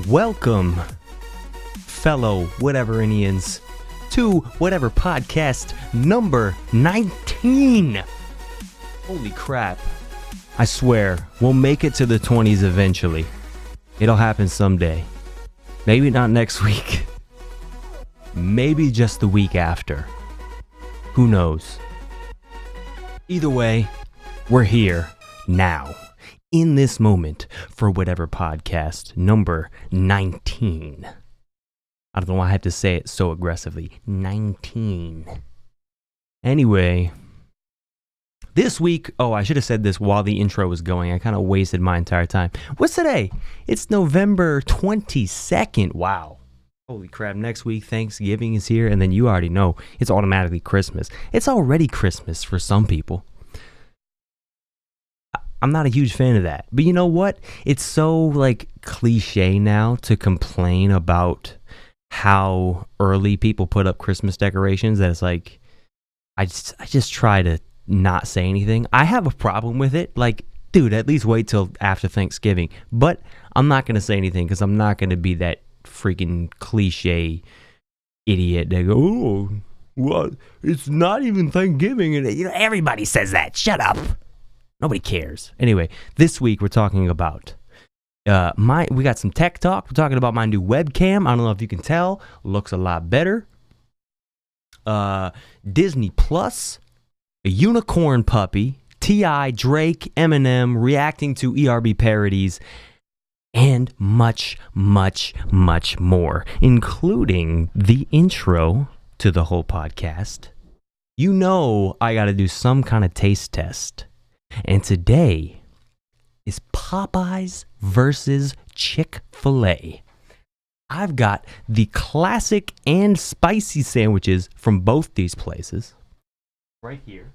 Welcome, fellow whateverinians, to whatever podcast number 19. Holy crap. I swear, we'll make it to the 20s eventually. It'll happen someday. Maybe not next week. Maybe just the week after. Who knows? Either way, we're here now, in this moment, for whatever podcast number 19. I don't know why I have to say it so aggressively. 19. Anyway, this week, I should have said this while the intro was going. I kind of wasted my entire time. What's today? It's November 22nd. Wow. Holy crap, next week Thanksgiving is here, and then you already know it's automatically Christmas. It's already Christmas for some people. I'm not a huge fan of that. But you know what? It's so, cliche now to complain about how early people put up Christmas decorations that it's like, I just try to not say anything. I have a problem with it. Dude, at least wait till after Thanksgiving. But I'm not going to say anything because I'm not going to be that freaking cliche idiot that go, oh, well, it's not even Thanksgiving. And everybody says that. Shut up. Nobody cares. Anyway, this week we're talking about we got some tech talk. We're talking about my new webcam. I don't know if you can tell. Looks a lot better. Disney Plus, a unicorn puppy, T.I., Drake, Eminem reacting to ERB parodies, and much, much, much more, including the intro to the whole podcast. You know I got to do some kind of taste test. And today is Popeyes versus Chick-fil-A. I've got the classic and spicy sandwiches from both these places right here.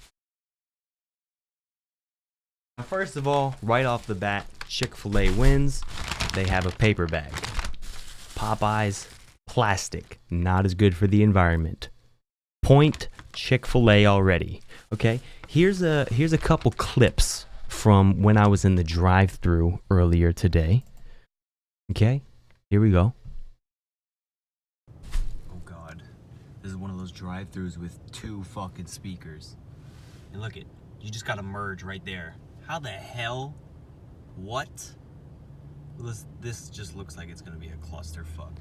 Now, first of all, right off the bat, Chick-fil-A wins. They have a paper bag. Popeyes, plastic, not as good for the environment. Point Chick-fil-A already. Okay, here's a couple clips from when I was in the drive-thru earlier today. Okay, here we go. Oh God, this is one of those drive-thrus with two fucking speakers. And look it, you just gotta merge right there. How the hell? What? This just looks like it's gonna be a clusterfuck.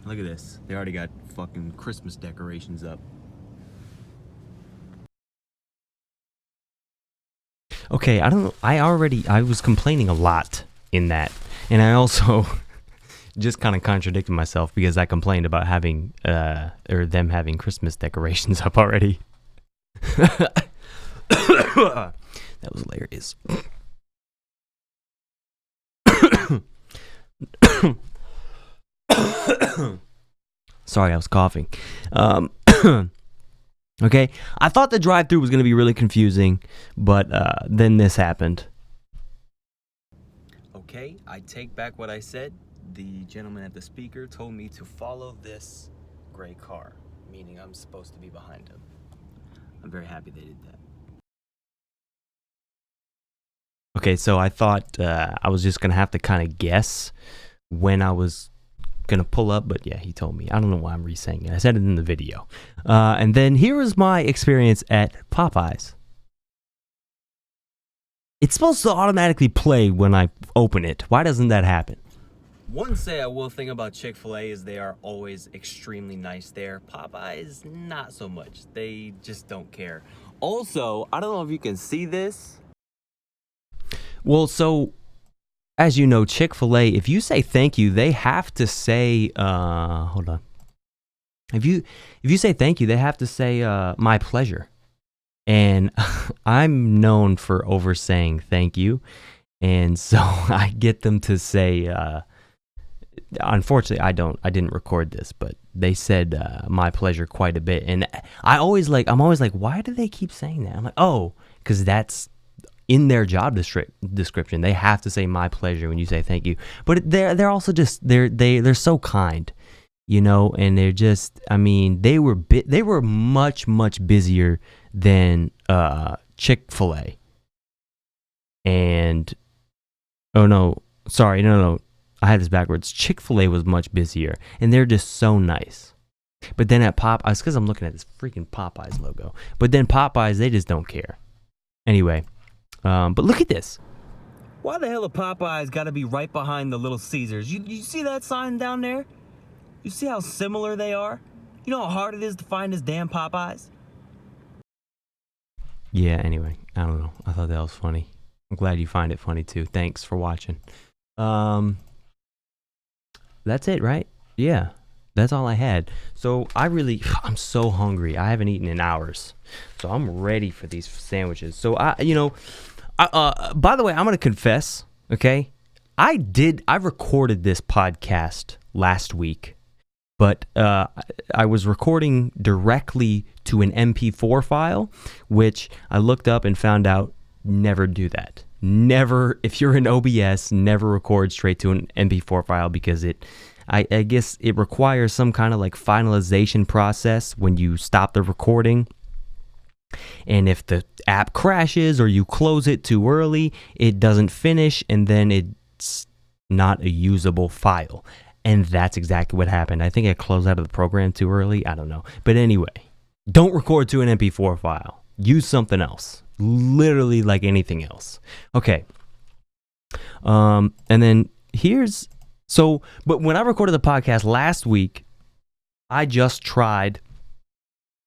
Look at this. They already got fucking Christmas decorations up. Okay, I don't know. I was complaining a lot in that. And I also just kind of contradicted myself because I complained about having, them having Christmas decorations up already. That was hilarious. Sorry, I was coughing. Okay, I thought the drive-thru was going to be really confusing, but then this happened. Okay, I take back what I said. The gentleman at the speaker told me to follow this gray car, meaning I'm supposed to be behind him. I'm very happy they did that. Okay, so I thought I was just going to have to kind of guess when I was going to pull up, but yeah, he told me. I don't know why I'm re-saying it. I said it in the video. And then here was my experience at Popeyes. It's supposed to automatically play when I open it. Why doesn't that happen? One say I will thing about Chick-fil-A is they are always extremely nice there. Popeyes, not so much. They just don't care. Also, I don't know if you can see this. Well, so as you know, Chick-fil-A, if you say thank you, they have to say, hold on. If you say thank you, they have to say, my pleasure. And I'm known for oversaying thank you. And so I get them to say, unfortunately, I didn't record this, but they said, my pleasure quite a bit. And I'm always like, why do they keep saying that? I'm like, oh, because that's in their job description. They have to say my pleasure when you say thank you. But they're also just they're so kind, and they're just, I mean, they were much busier than Chick-fil-A. And oh no, sorry, no. I had this backwards. Chick-fil-A was much busier, and they're just so nice. But then at Popeyes, because I'm looking at this freaking Popeyes logo. But then Popeyes, they just don't care. Anyway, but look at this. Why the hell are Popeyes got to be right behind the Little Caesars? You see that sign down there? You see how similar they are? You know how hard it is to find this damn Popeyes? Yeah, anyway, I don't know. I thought that was funny. I'm glad you find it funny too. Thanks for watching. That's it, right? Yeah, that's all I had. So I'm so hungry. I haven't eaten in hours. So I'm ready for these sandwiches. So by the way, I'm going to confess, okay? I recorded this podcast last week, but I was recording directly to an MP4 file, which I looked up and found out never do that. Never, if you're in OBS, never record straight to an MP4 file because I guess it requires some kind of like finalization process when you stop the recording. And if the app crashes or you close it too early, it doesn't finish and then it's not a usable file. And that's exactly what happened. I think I closed out of the program too early. I don't know. But anyway, don't record to an MP4 file. Use something else. Literally like anything else. Okay. And then but when I recorded the podcast last week, I just tried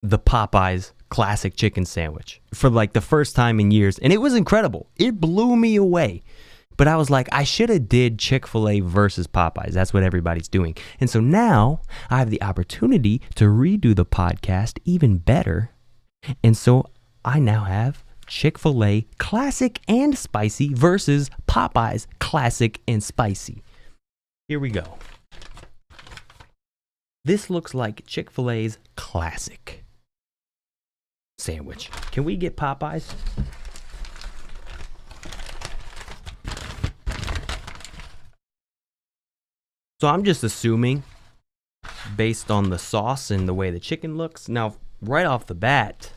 the Popeyes classic chicken sandwich for like the first time in years, and it was incredible. It blew me away. But I was like, I should have did Chick-fil-A versus Popeyes. That's what everybody's doing. And so now I have the opportunity to redo the podcast even better. And so I now have Chick-fil-A classic and spicy versus Popeyes classic and spicy. Here we go. This looks like Chick-fil-A's classic sandwich. Can we get Popeyes? So I'm just assuming, based on the sauce and the way the chicken looks. Now, right off the bat,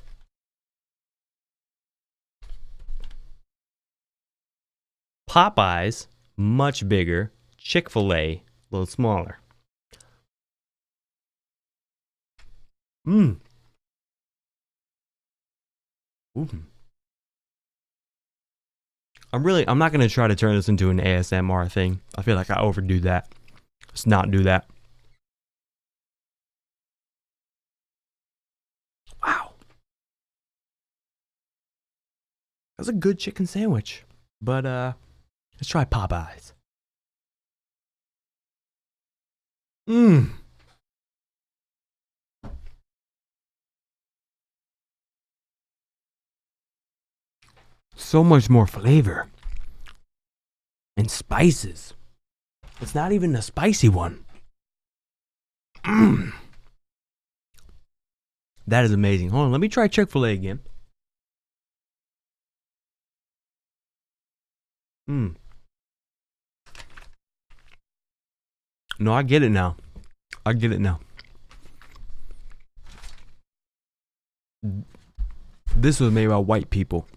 Popeyes, much bigger. Chick-fil-A, a little smaller. Ooh. I'm not going to try to turn this into an ASMR thing. I feel like I overdo that. Let's not do that. Wow. That's a good chicken sandwich. But let's try Popeyes. So much more flavor and spices. It's not even a spicy one. That is amazing. Hold on, let me try Chick-fil-A again. No, I get it now. This was made by white people.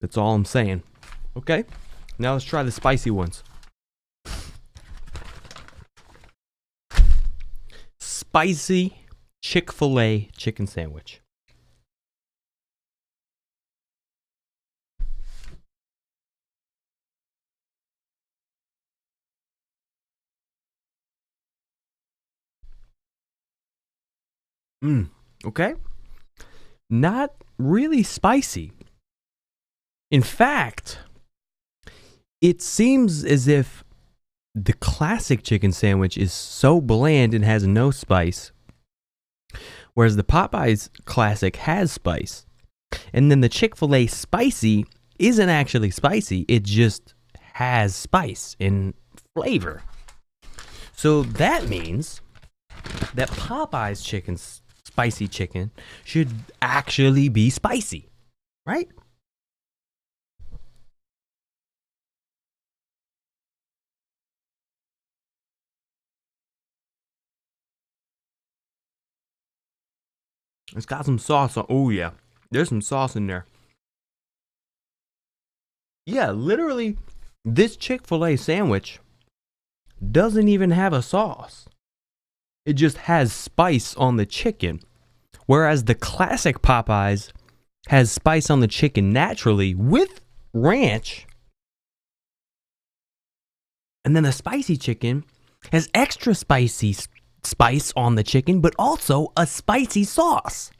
That's all I'm saying. Okay, now let's try the spicy ones. Spicy Chick-fil-A chicken sandwich. Okay. Not really spicy. In fact, it seems as if the classic chicken sandwich is so bland and has no spice, whereas the Popeyes classic has spice. And then the Chick-fil-A spicy isn't actually spicy, it just has spice and flavor. So that means that Popeyes spicy chicken should actually be spicy, right? It's got some sauce on. Oh yeah, there's some sauce in there. Yeah, literally, this Chick-fil-A sandwich doesn't even have a sauce. It just has spice on the chicken. Whereas the classic Popeyes has spice on the chicken naturally with ranch. And then the spicy chicken has extra spicy spice on the chicken, but also a spicy sauce.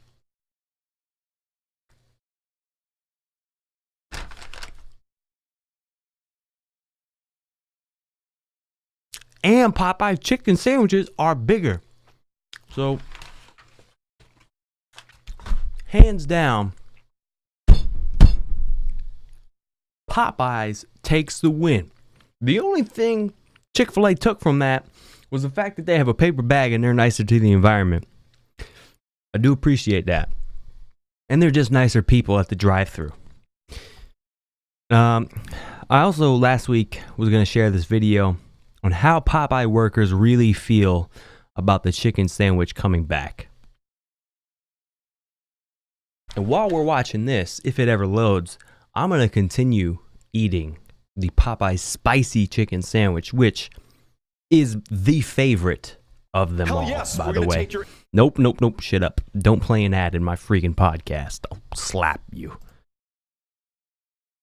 And Popeye chicken sandwiches are bigger. So, hands down, Popeyes takes the win. The only thing Chick-fil-A took from that was the fact that they have a paper bag and they're nicer to the environment. I do appreciate that. And they're just nicer people at the drive-thru. I also last week was going to share this video on how Popeye workers really feel about the chicken sandwich coming back. And while we're watching this, if it ever loads, I'm going to continue eating the Popeye spicy chicken sandwich, which is the favorite of them all, by the way. Nope, shut up. Don't play an ad in my freaking podcast. I'll slap you.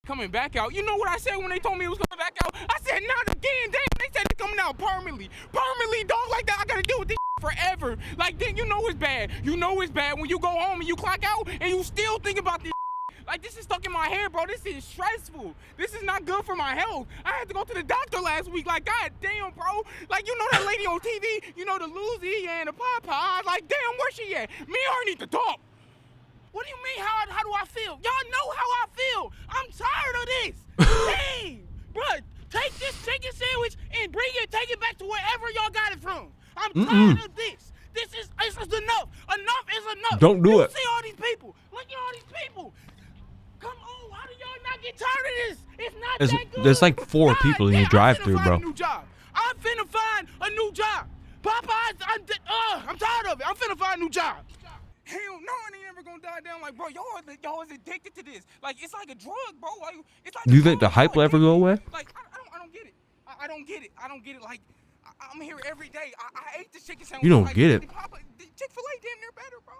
Coming back out. You know what I said when they told me it was coming back out? I said, not again. Damn, they said it's coming out permanently. Permanently, dog, like that. I gotta deal with this forever. Like, then you know it's bad. You know it's bad when you go home and you clock out and you still think about this. Like, this is stuck in my head, bro. This is stressful. This is not good for my health. I had to go to the doctor last week. Like, god damn, bro. Like, you know that lady on TV? You know, the Lucy and the Popeye? Like, damn, where she at? Me and her need to talk. What do you mean, how do I feel? Y'all know how I feel. I'm tired of this. Dang, bro, take this chicken sandwich and take it back to wherever y'all got it from. I'm tired of this. This is enough. Enough is enough. Don't do it. See all these people. Look at all these people. Come on, how do y'all not get tired of this? It's not that good. There's like 4 people in your drive-thru, bro. I'm finna find a new job. Popeyes, I'm tired of it. I'm finna find a new job. Hell no, I ain't never gonna die down. Like, bro, y'all is addicted to this. Like, it's like a drug, bro. Like, it's like. Do you think the hype will ever go away? Like, I don't get it. I don't get it. I don't get it. Like, I'm here every day. I ate this chicken sandwich. You don't get it. Chick-fil-A damn near better, bro.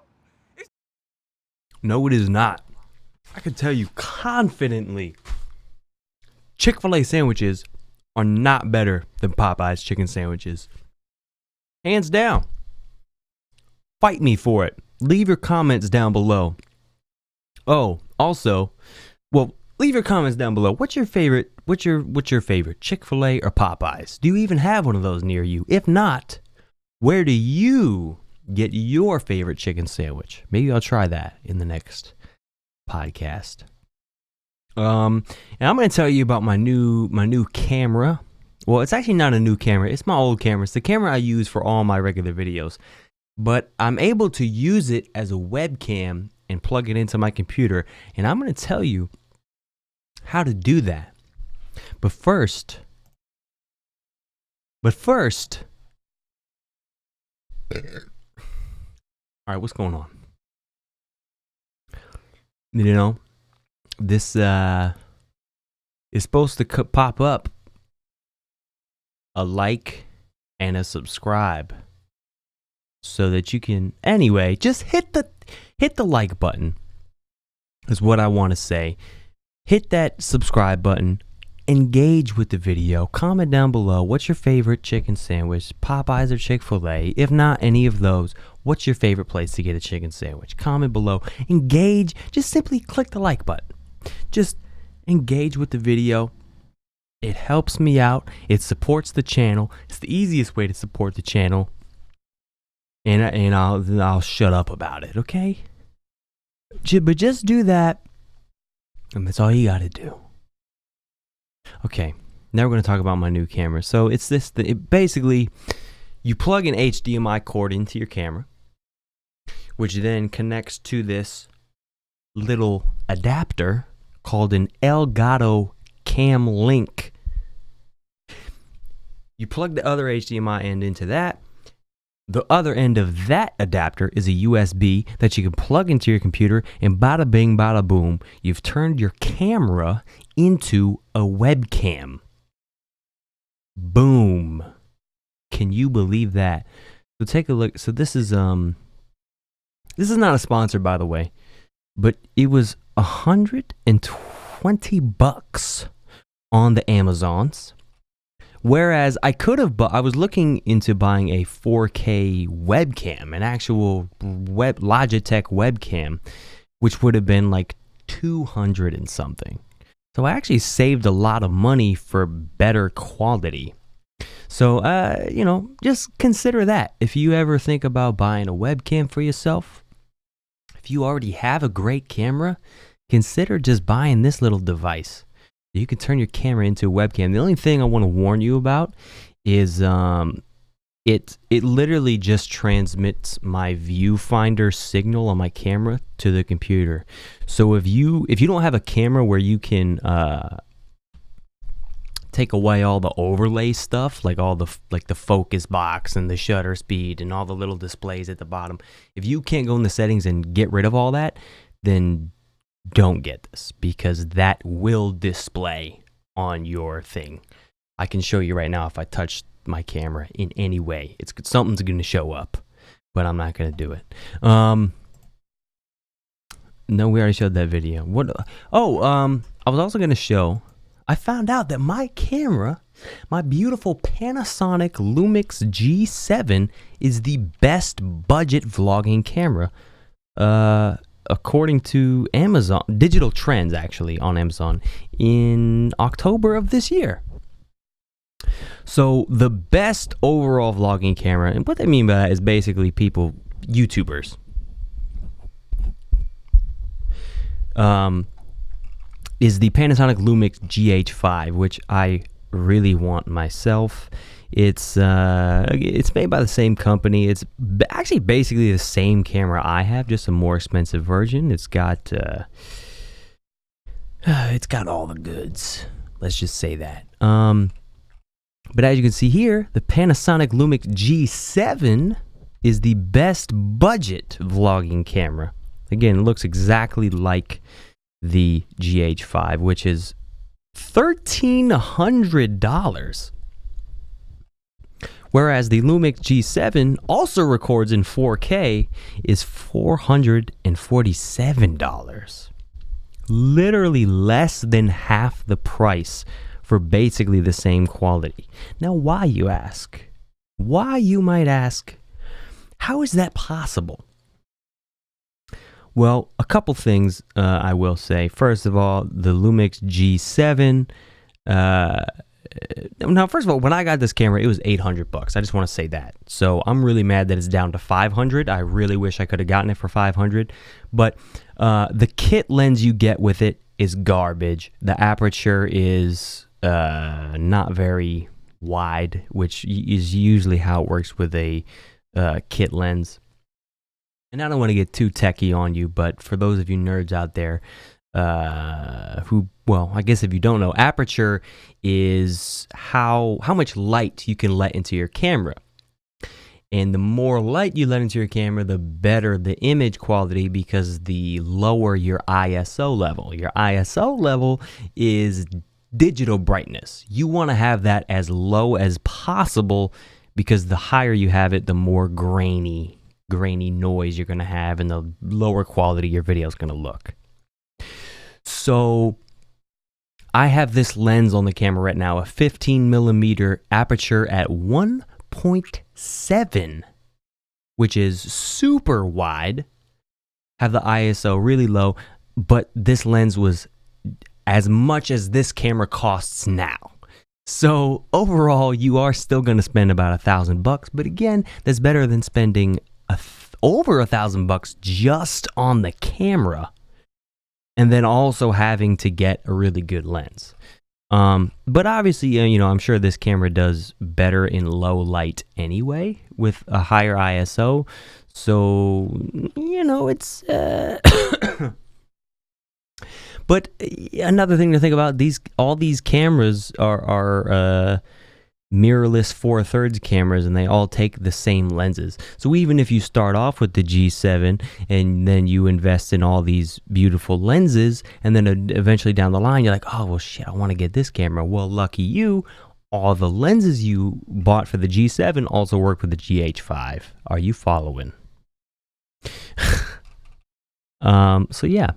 No, it is not. I can tell you confidently, Chick-fil-A sandwiches are not better than Popeye's chicken sandwiches. Hands down. Fight me for it. Leave your comments down below. Oh, also, well, leave your comments down below. What's your favorite? What's your favorite? Chick-fil-A or Popeyes? Do you even have one of those near you? If not, where do you get your favorite chicken sandwich? Maybe I'll try that in the next podcast. And I'm going to tell you about my new camera. Well, it's actually not a new camera. It's my old camera. It's the camera I use for all my regular videos. But I'm able to use it as a webcam and plug it into my computer. And I'm going to tell you how to do that. But first, all right, what's going on? You know, this is supposed to pop up a like and a subscribe so that you can, anyway, just hit the like button is what I want to say. Hit that subscribe button, engage with the video, comment down below what's your favorite chicken sandwich, Popeyes or Chick-fil-A. If not any of those, what's your favorite place to get a chicken sandwich? Comment below, engage, just simply click the like button. Just engage with the video. It helps me out. It supports the channel. It's the easiest way to support the channel. And I'll shut up about it, okay? But just do that, and that's all you gotta do. Okay, now we're gonna talk about my new camera. So it's this. Basically, you plug an HDMI cord into your camera, which then connects to this little adapter called an Elgato Cam Link. You plug the other HDMI end into that. The other end of that adapter is a USB that you can plug into your computer, and bada bing, bada boom, you've turned your camera into a webcam. Boom. Can you believe that? So take a look. So this is not a sponsor, by the way, but it was $120 on the Amazons. Whereas I could have, I was looking into buying a 4K webcam, an actual Logitech webcam, which would have been like 200 and something. So I actually saved a lot of money for better quality. So, just consider that. If you ever think about buying a webcam for yourself, if you already have a great camera, consider just buying this little device. You can turn your camera into a webcam. The only thing I want to warn you about is it literally just transmits my viewfinder signal on my camera to the computer. So if you don't have a camera where you can take away all the overlay stuff, like all the focus box and the shutter speed and all the little displays at the bottom, if you can't go in the settings and get rid of all that, then don't get this, because that will display on your thing. I can show you right now if I touch my camera in any way. Something's going to show up, but I'm not going to do it. No, we already showed that video. I was also going to show, I found out that my camera, my beautiful Panasonic Lumix G7, is the best budget vlogging camera, according to Amazon, Digital Trends actually, on Amazon, in October of this year. So the best overall vlogging camera, and what they mean by that is basically YouTubers, is the Panasonic Lumix GH5, which I really want myself. It's made by the same company. It's actually basically the same camera I have, just a more expensive version. It's got all the goods. Let's just say that. But as you can see here, the Panasonic Lumix G7 is the best budget vlogging camera. Again, it looks exactly like the GH5, which is $1,300. Whereas the Lumix G7 also records in 4K is $447. Literally less than half the price for basically the same quality. Now, why, you ask? Why, you might ask? How is that possible? Well, a couple things I will say. First of all, the Lumix G7. Now, first of all, when I got this camera, it was $800. I just want to say that. So I'm really mad that it's down to $500. I really wish I could have gotten it for $500. But the kit lens you get with it is garbage. The aperture is not very wide, which is usually how it works with a kit lens. And I don't want to get too techie on you, but for those of you nerds out there I guess if you don't know, aperture is how much light you can let into your camera. And the more light you let into your camera, the better the image quality, because the lower your ISO level. Your ISO level is digital brightness. You want to have that as low as possible, because the higher you have it, the more grainy noise you're going to have, and the lower quality your video is going to look. So I have this lens on the camera right now, a 15 millimeter aperture at 1.7, which is super wide. Have the ISO really low, but this lens was as much as this camera costs now. So overall, you are still going to spend about $1,000, but again, that's better than spending over $1,000 just on the camera, and then also having to get a really good lens. But obviously, I'm sure this camera does better in low light anyway with a higher ISO. So, it's... But another thing to think about, all these cameras are mirrorless 4/3 cameras, and they all take the same lenses. So even if you start off with the G7 and then you invest in all these beautiful lenses, and then eventually down the line you're like, oh well shit, I want to get this camera. Well, lucky you, all the lenses you bought for the G7 also work with the GH5. Are you following? So yeah,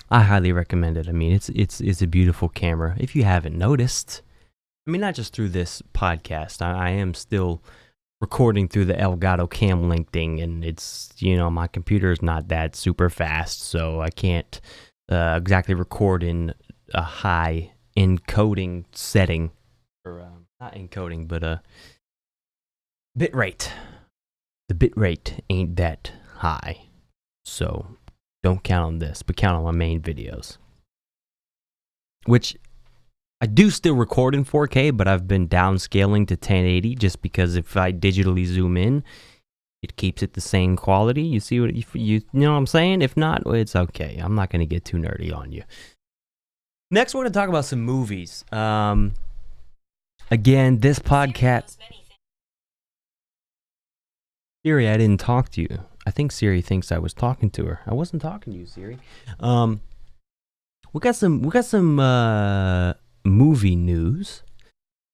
I highly recommend it. I mean, it's a beautiful camera. If you haven't noticed, I mean, not just through this podcast, I am still recording through the Elgato Cam Link thing, and it's, you know, my computer is not that super fast, so I can't exactly record in a high encoding setting, or not encoding, but bit rate. The bit rate ain't that high, so don't count on this, but count on my main videos, which I do still record in 4K, but I've been downscaling to 1080 just because if I digitally zoom in, it keeps it the same quality. You see what you know what I'm saying? If not, well, it's okay. I'm not going to get too nerdy on you. Next, we're going to talk about some movies. Again, this podcast. Siri, I didn't talk to you. I think Siri thinks I was talking to her. I wasn't talking to you, Siri. We got some movie news.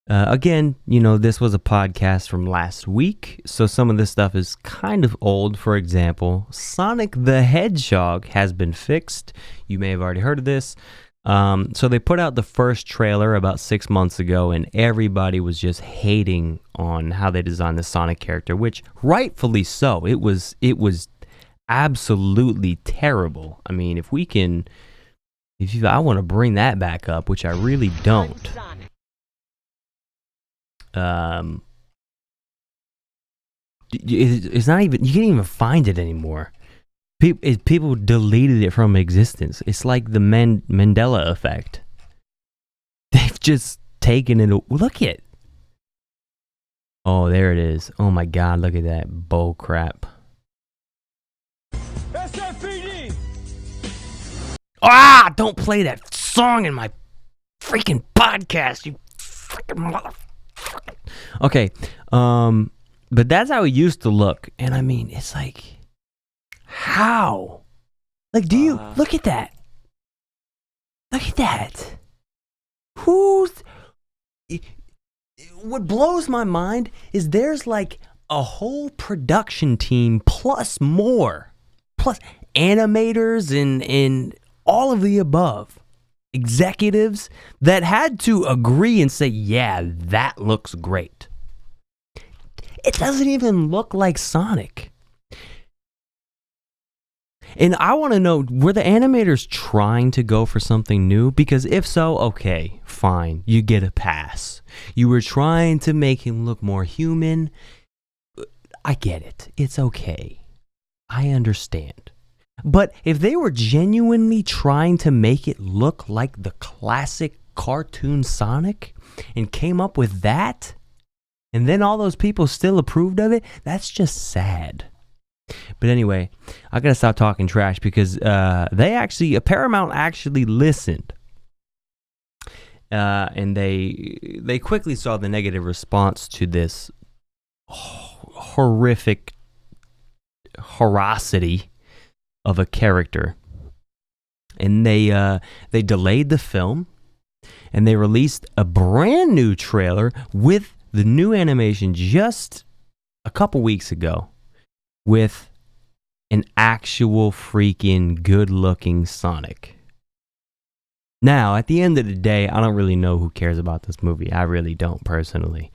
Again, you know, this was a podcast from last week, so some of this stuff is kind of old. For example, Sonic the Hedgehog has been fixed. You may have already heard of this. So they put out the first trailer about 6 months ago, and everybody was just hating on how they designed the Sonic character, which rightfully so. It was absolutely terrible. I mean, I want to bring that back up, which I really don't. It's not even, you can't even find it anymore. People deleted it from existence. It's like the Mandela effect. They've just taken it. Look at. Oh, there it is. Oh my God, look at that bull crap. Ah, don't play that song in my freaking podcast, you freaking motherfucker. Okay, but that's how it used to look, and I mean, it's like, how? Like, do you look at that? Look at that. What blows my mind is there's like a whole production team plus animators and all of the above executives that had to agree and say, yeah, that looks great. It doesn't even look like Sonic. And I want to know, were the animators trying to go for something new? Because if so, okay, fine, you get a pass. You were trying to make him look more human. I get it. It's okay. I understand. But if they were genuinely trying to make it look like the classic cartoon Sonic and came up with that, and then all those people still approved of it, that's just sad. But anyway, I gotta stop talking trash because Paramount actually listened. And they quickly saw the negative response to this horrific horrocity of a character, and they delayed the film, and they released a brand new trailer with the new animation just a couple weeks ago, with an actual freaking good-looking Sonic. Now, at the end of the day, I don't really know who cares about this movie. I really don't, personally.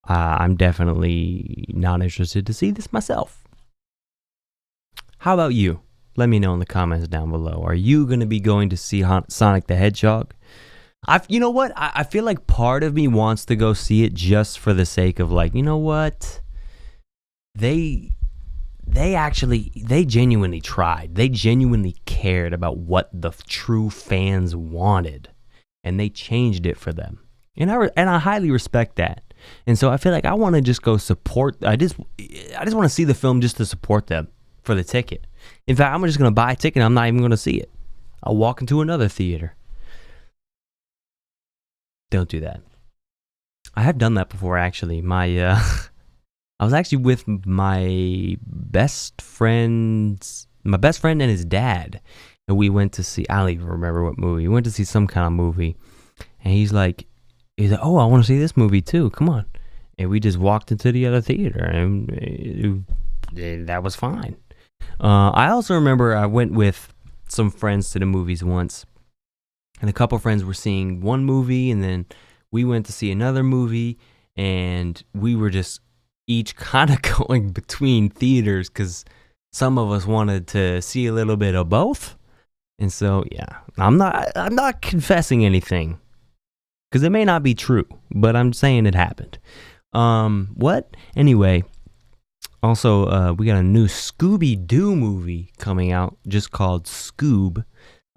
I'm definitely not interested to see this myself. How about you? Let me know in the comments down below. Are you going to be going to see Sonic the Hedgehog? You know what? I feel like part of me wants to go see it just for the sake of, like, you know what? They genuinely tried. They genuinely cared about what the true fans wanted, and they changed it for them. And I highly respect that. And so I feel like I want to just go support. I just want to see the film just to support them for the ticket. In fact, I'm just going to buy a ticket. I'm not even going to see it. I'll walk into another theater. Don't do that. I have done that before, actually. I was actually with my best friend and his dad, and we went to see, I don't even remember what movie. We went to see some kind of movie, and he's like, he's like, oh, I want to see this movie too. Come on. And we just walked into the other theater, and that was fine. I also remember I went with some friends to the movies once, and a couple friends were seeing one movie, and then we went to see another movie, and we were just each kind of going between theaters because some of us wanted to see a little bit of both. And so, yeah, I'm not confessing anything because it may not be true, but I'm saying it happened. What? Anyway, also, we got a new Scooby-Doo movie coming out just called Scoob.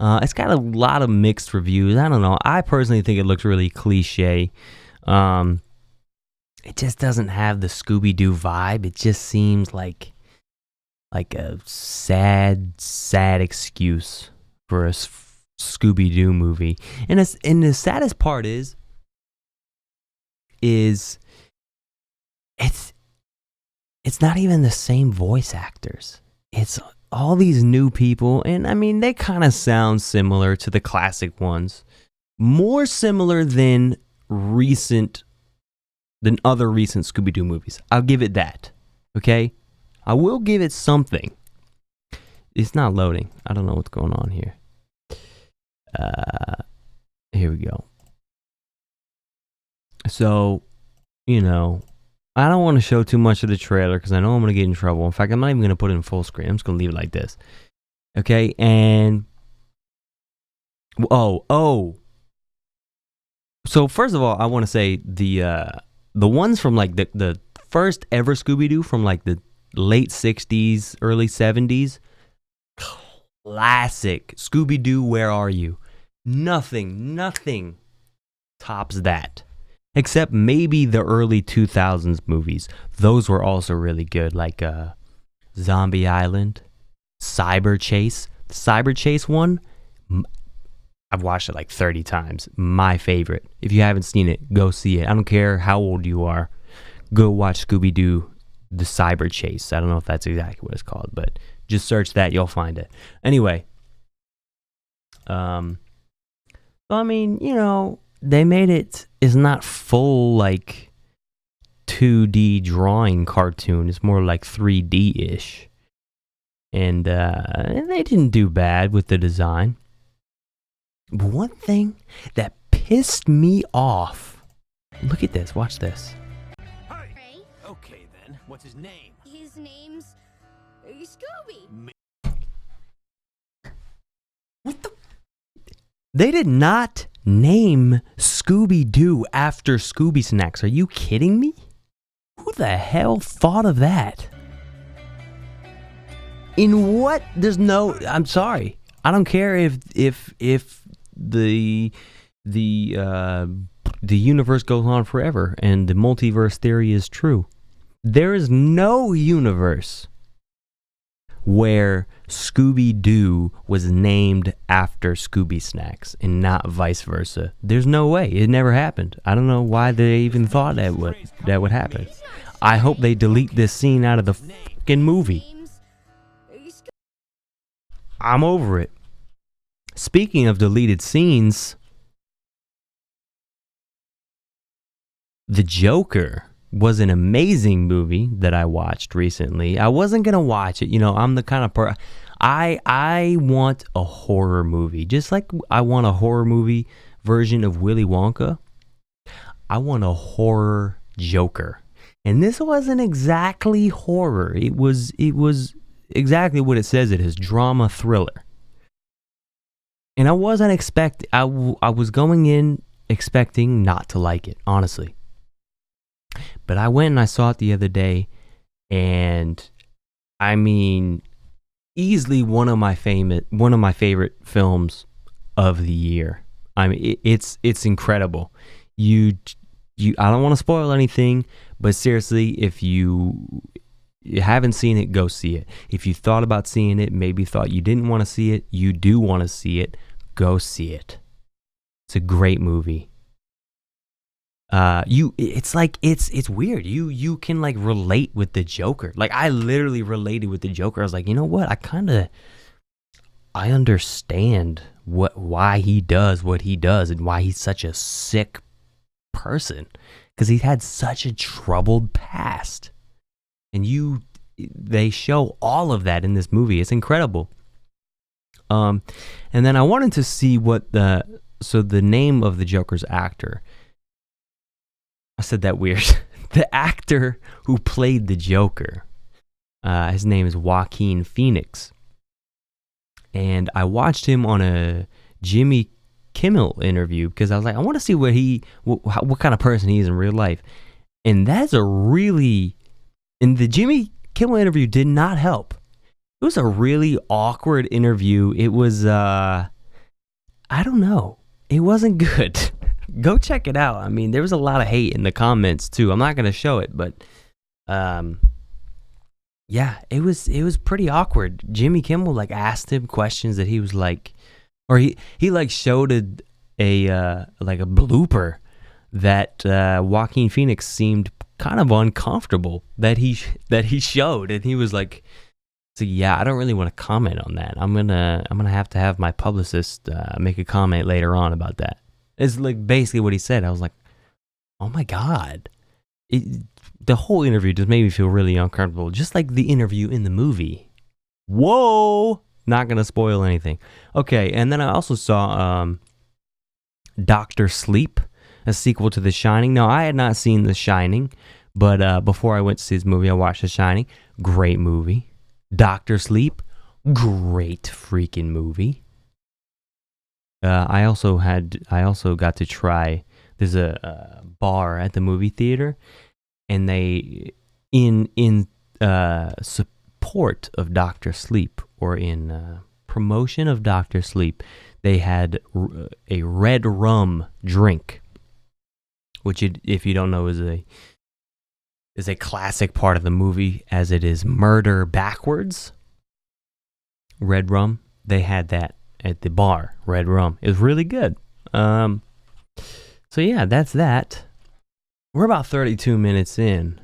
It's got a lot of mixed reviews. I don't know. I personally think it looks really cliche. It just doesn't have the Scooby-Doo vibe. It just seems like a sad excuse for a Scooby-Doo movie. And the saddest part is it's not even the same voice actors. It's all these new people, and I mean, they kind of sound similar to the classic ones. More similar than other recent Scooby-Doo movies. I'll give it that. Okay? I will give it something. It's not loading. I don't know what's going on here. Here we go. So, I don't want to show too much of the trailer because I know I'm going to get in trouble. In fact, I'm not even going to put it in full screen. I'm just going to leave it like this. Okay? And oh. So first of all, I want to say the ones from like the first ever Scooby-Doo from like the late 60s, early 70s, classic. Scooby-Doo, Where Are You? Nothing tops that. Except maybe the early 2000s movies. Those were also really good, like Zombie Island, Cyber Chase. The Cyber Chase one, I've watched it like 30 times. My favorite. If you haven't seen it, go see it. I don't care how old you are. Go watch Scooby-Doo, The Cyber Chase. I don't know if that's exactly what it's called, but just search that. You'll find it. Anyway. I mean, they made it's not full like 2D drawing cartoon. It's more like 3D-ish. And they didn't do bad with the design. But one thing that pissed me off. Look at this. Watch this. Hey. Okay then. What's his name? His name's Scooby. What the? They did not name Scooby-Doo after Scooby Snacks. Are you kidding me? Who the hell thought of that? In what? There's no. I'm sorry. I don't care if the universe goes on forever and the multiverse theory is true. There is no universe where Scooby-Doo was named after Scooby Snacks and not vice versa. There's no way. It never happened. I don't know why they even thought that would happen. I hope they delete this scene out of the fucking movie. I'm over it. Speaking of deleted scenes, The Joker was an amazing movie that I watched recently. I wasn't gonna watch it. I'm the kind of I want a horror movie, just like I want a horror movie version of Willy Wonka. I want a horror Joker, and this wasn't exactly horror. It was exactly what it says it is: drama thriller. And I wasn't I was going in expecting not to like it, honestly. But I went and I saw it the other day, and I mean, easily one of my favorite films of the year. I mean, it's incredible. I don't want to spoil anything, but seriously, if you haven't seen it, go see it. If you thought about seeing it, maybe thought you didn't want to see it, you do want to see it, go see it. It's a great movie. It's weird. You can like relate with the Joker. Like I literally related with the Joker. I was like, you know what? I understand why he does what he does and why he's such a sick person because he had such a troubled past. And they show all of that in this movie. It's incredible. And then I wanted to see what the name of the Joker's actor. I said that weird. The actor who played the Joker, his name is Joaquin Phoenix. And I watched him on a Jimmy Kimmel interview because I was like, I want to see what kind of person he is in real life. And and the Jimmy Kimmel interview did not help. It was a really awkward interview. It was, I don't know. It wasn't good. Go check it out. I mean, there was a lot of hate in the comments too. I'm not going to show it, but yeah, it was pretty awkward. Jimmy Kimmel like asked him questions that he was like, or he like showed a blooper that Joaquin Phoenix seemed kind of uncomfortable that he showed, and he was like, so yeah, I don't really want to comment on that. I'm gonna have to have my publicist make a comment later on about that. It's like basically what he said. I was like, oh my God. The whole interview just made me feel really uncomfortable, just like the interview in the movie. Whoa! Not going to spoil anything. Okay, and then I also saw Dr. Sleep, a sequel to The Shining. Now, I had not seen The Shining, but before I went to see this movie, I watched The Shining. Great movie. Dr. Sleep, great freaking movie. I also got to try. There's a bar at the movie theater, and they in support of Dr. Sleep, or in promotion of Dr. Sleep, they had a red rum drink, which if you don't know is a classic part of the movie, as it is murder backwards. Red rum, they had that at the bar. Red rum, it was really good. So yeah, that's that. We're about 32 minutes in,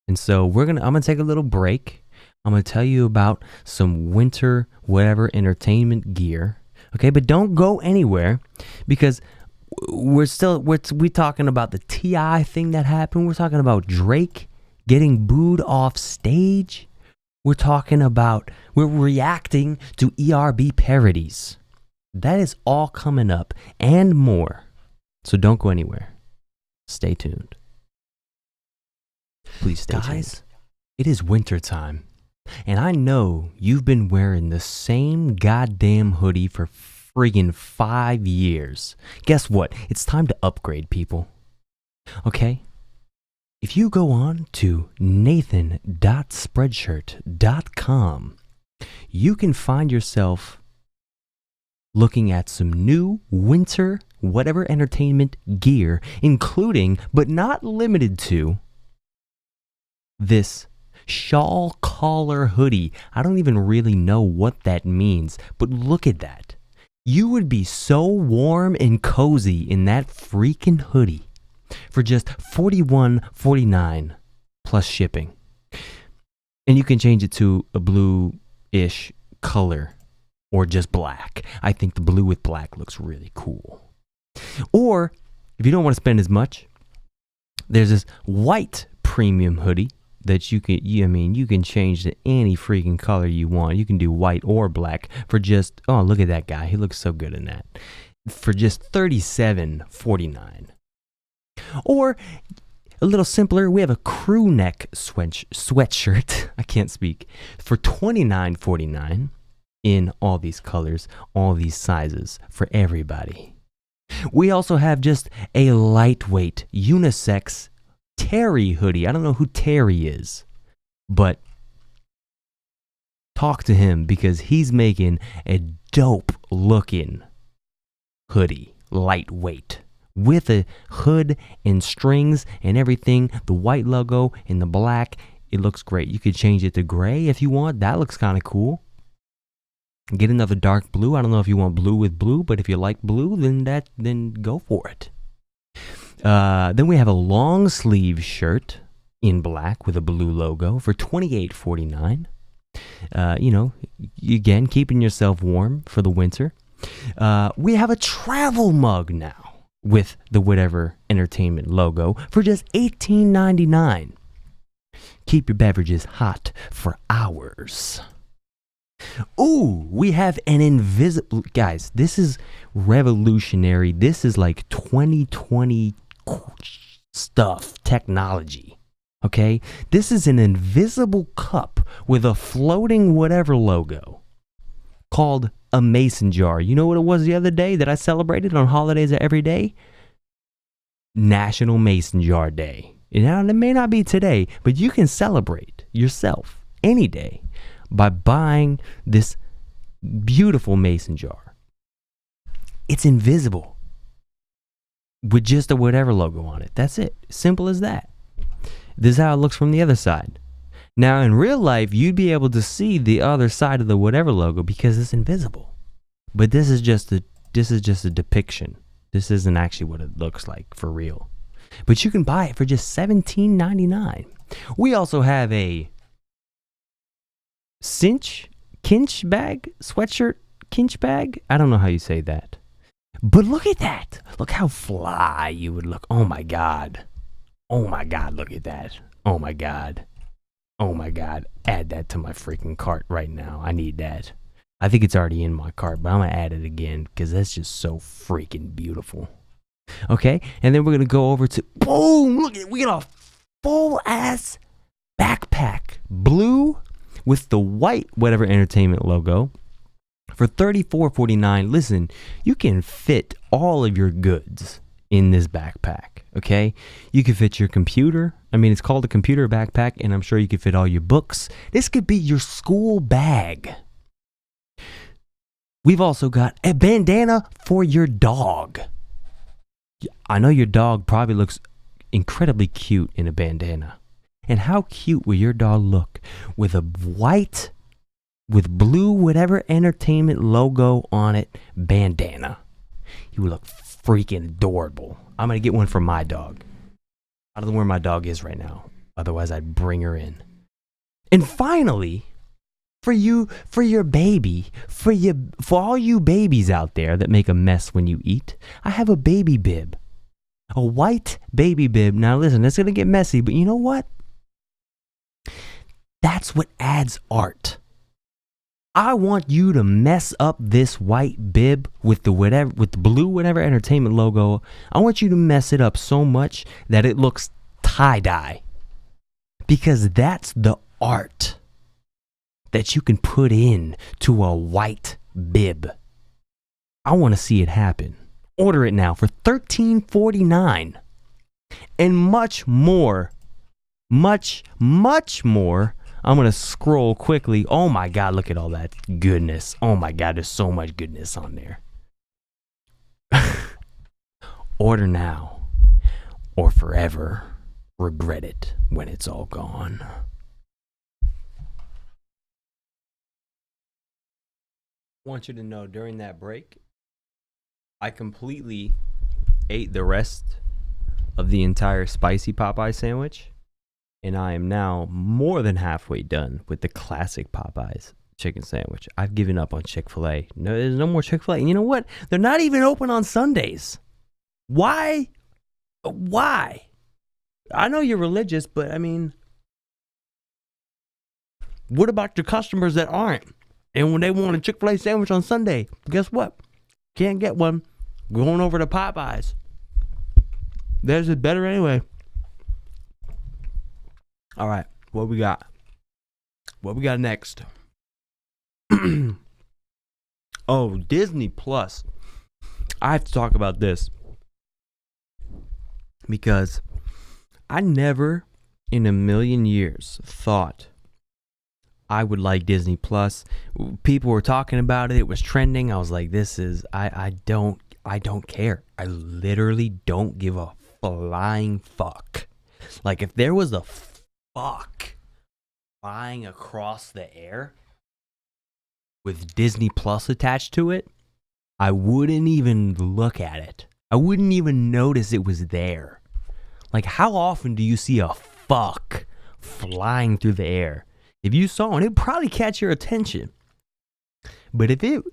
and so I'm gonna take a little break. I'm gonna tell you about some winter whatever entertainment gear. Okay, but don't go anywhere, because we're talking about the T.I. thing that happened. We're talking about Drake getting booed off stage. We're reacting to ERB parodies. That is all coming up and more. So don't go anywhere. Stay tuned. Please stay tuned. It is winter time, and I know you've been wearing the same goddamn hoodie for friggin' 5 years. Guess what? It's time to upgrade, people. Okay? If you go on to nathan.spreadshirt.com, you can find yourself looking at some new winter whatever entertainment gear, including, but not limited to, this shawl collar hoodie. I don't even really know what that means, but look at that. You would be so warm and cozy in that freaking hoodie for just $41.49 plus shipping. And you can change it to a blue-ish color or just black. I think the blue with black looks really cool. Or if you don't want to spend as much, there's this white premium hoodie that you can change to any freaking color you want. You can do white or black for just, oh, look at that guy. He looks so good in that. For just $37.49. Or a little simpler, we have a crew neck sweatshirt. I can't speak. For $29.49 in all these colors, all these sizes for everybody. We also have just a lightweight unisex Terry hoodie. I don't know who Terry is, but talk to him because he's making a dope looking hoodie, lightweight, with a hood and strings and everything, the white logo and the black. It looks great. You could change it to gray if you want. That looks kind of cool. Get another dark blue. I don't know if you want blue with blue, but if you like blue, then go for it. Then we have a long sleeve shirt in black with a blue logo for $28.49. Again, keeping yourself warm for the winter. We have a travel mug now. with the whatever entertainment logo for just $18.99. Keep your beverages hot for hours. Ooh, we have an invisible... Guys, this is revolutionary. This is like 2020 stuff, technology. Okay? This is an invisible cup with a floating whatever logo called a mason jar. You know what it was the other day that I celebrated on holidays every day? National Mason Jar Day. Now, it may not be today, but you can celebrate yourself any day by buying this beautiful mason jar. It's invisible with just a whatever logo on it. That's it. Simple as that. This is how it looks from the other side. Now, in real life, you'd be able to see the other side of the whatever logo because it's invisible. But this is just a depiction. This isn't actually what it looks like for real. But you can buy it for just $17.99. We also have a kinch bag, sweatshirt kinch bag. I don't know how you say that. But look at that. Look how fly you would look. Oh my God. Oh my God, look at that. Oh my God. Oh my God. Add that to my freaking cart right now. I need that. I think it's already in my cart, but I'm going to add it again because that's just so freaking beautiful. Okay, and then we're going to go over to, boom, look at, we got a full-ass backpack. Blue with the white whatever entertainment logo for $34.49. Listen, you can fit all of your goods in this backpack, okay? You can fit your computer. I mean, it's called a computer backpack, and I'm sure you can fit all your books. This could be your school bag. We've also got a bandana for your dog. I know your dog probably looks incredibly cute in a bandana. And how cute will your dog look with a white, with blue, whatever entertainment logo on it, bandana? He would look freaking adorable. I'm going to get one for my dog. I don't know where my dog is right now. Otherwise, I'd bring her in. And finally, for your baby, for all you babies out there that make a mess when you eat, I have a baby bib. A white baby bib. Now listen, it's going to get messy, but you know what? That's what adds art. I want you to mess up this white bib with the blue whatever entertainment logo. I want you to mess it up so much that it looks tie-dye. Because that's the art that you can put in to a white bib. I want to see it happen. Order it now for $13.49. And much more. Much more. I'm going to scroll quickly. Oh my God, look at all that goodness. Oh my God, there's so much goodness on there. Order now or forever regret it when it's all gone. I want you to know during that break, I completely ate the rest of the entire spicy Popeye sandwich. And I am now more than halfway done with the classic Popeyes chicken sandwich. I've given up on Chick-fil-A. No, there's no more Chick-fil-A. And you know what? They're not even open on Sundays. Why? Why? I know you're religious, but I mean, what about your customers that aren't? And when they want a Chick-fil-A sandwich on Sunday, guess what? Can't get one. Going over to Popeyes. Theirs is better anyway. All right, what we got? What we got next? Oh, Disney Plus. I have to talk about this because I never in a million years thought I would like Disney Plus. People were talking about it. It was trending. I was like, this is, I don't care. I literally don't give a flying fuck. Like if there was a fuck flying across the air with Disney Plus attached to it, I wouldn't even look at it. I wouldn't even notice it was there. Like how often do you see a fuck flying through the air? If you saw one, it'd probably catch your attention. But if it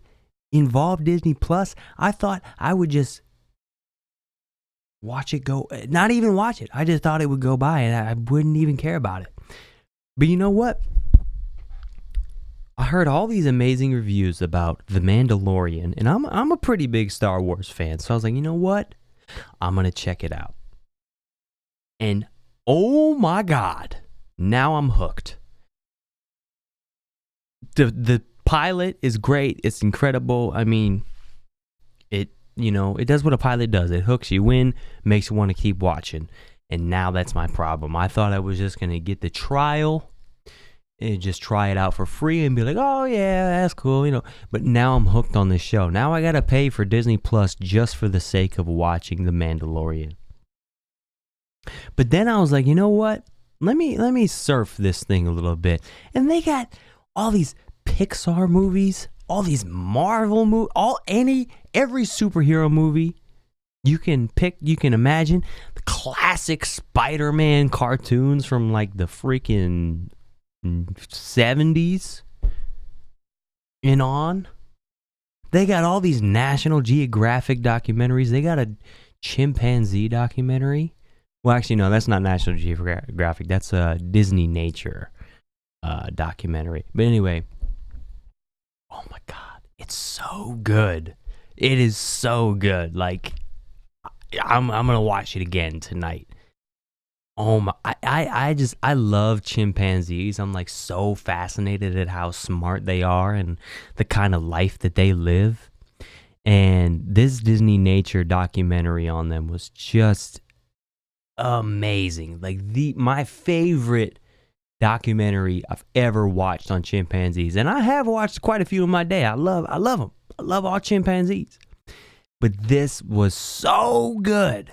involved Disney Plus, I thought I would just watch it go. Not even watch it. I just thought it would go by and I wouldn't even care about it. But you know what? I heard all these amazing reviews about The Mandalorian, and I'm a pretty big Star Wars fan. So I was like, you know what? I'm going to check it out. And oh my God, now I'm hooked. The pilot is great. It's incredible. I mean, it does what a pilot does. It hooks you in, makes you want to keep watching. And now that's my problem. I thought I was just going to get the trial and just try it out for free and be like, oh yeah, that's cool, But now I'm hooked on this show. Now I got to pay for Disney Plus just for the sake of watching The Mandalorian. But then I was like, you know what? Let me surf this thing a little bit. And they got all these Pixar movies, all these Marvel movies, every superhero movie you can pick, you can imagine. The classic Spider-Man cartoons from like the freaking 70s and on. They got all these National Geographic documentaries. They got a chimpanzee documentary. Well, actually, no, that's not National Geographic. That's a Disney Nature documentary. But anyway, oh my God, it's so good. It is so good. Like, I'm gonna watch it again tonight. Oh my, I love chimpanzees. I'm like so fascinated at how smart they are and the kind of life that they live. And this Disney Nature documentary on them was just amazing. Like my favorite documentary I've ever watched on chimpanzees. And I have watched quite a few in my day. I love them. I love all chimpanzees. But this was so good.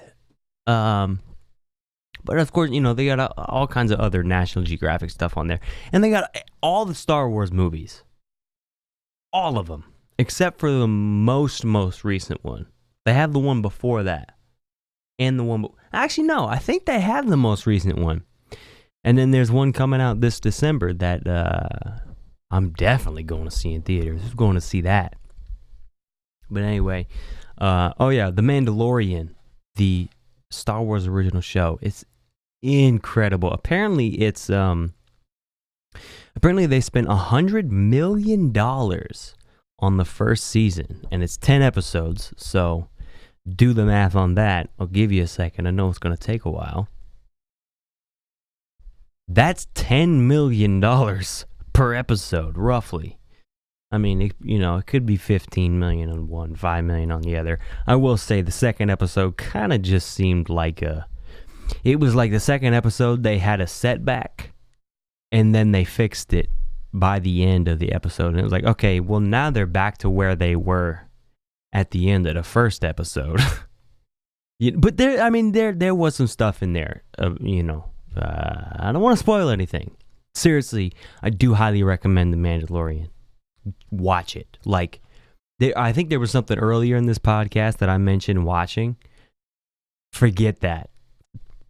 But of course, they got all kinds of other National Geographic stuff on there. And they got all the Star Wars movies. All of them. Except for the most recent one. They have the one before that. And the one... Actually, no. I think they have the most recent one. And then there's one coming out this December that I'm definitely going to see in theaters. I'm going to see that. But anyway... The Mandalorian. The Star Wars original show. It's incredible. Apparently they spent $100 million on the first season, and it's 10 episodes, so do the math on that. I'll give you a second. I know it's going to take a while. That's $10 million per episode, roughly. I mean, it could be 15 million on one, 5 million on the other. I will say the second episode kind of just seemed like it was like the second episode they had a setback and then they fixed it by the end of the episode. And it was like, okay, well now they're back to where they were at the end of the first episode. But there was some stuff in there, I don't want to spoil anything. Seriously, I do highly recommend The Mandalorian. Watch it. Like, I think there was something earlier in this podcast that I mentioned watching. Forget that.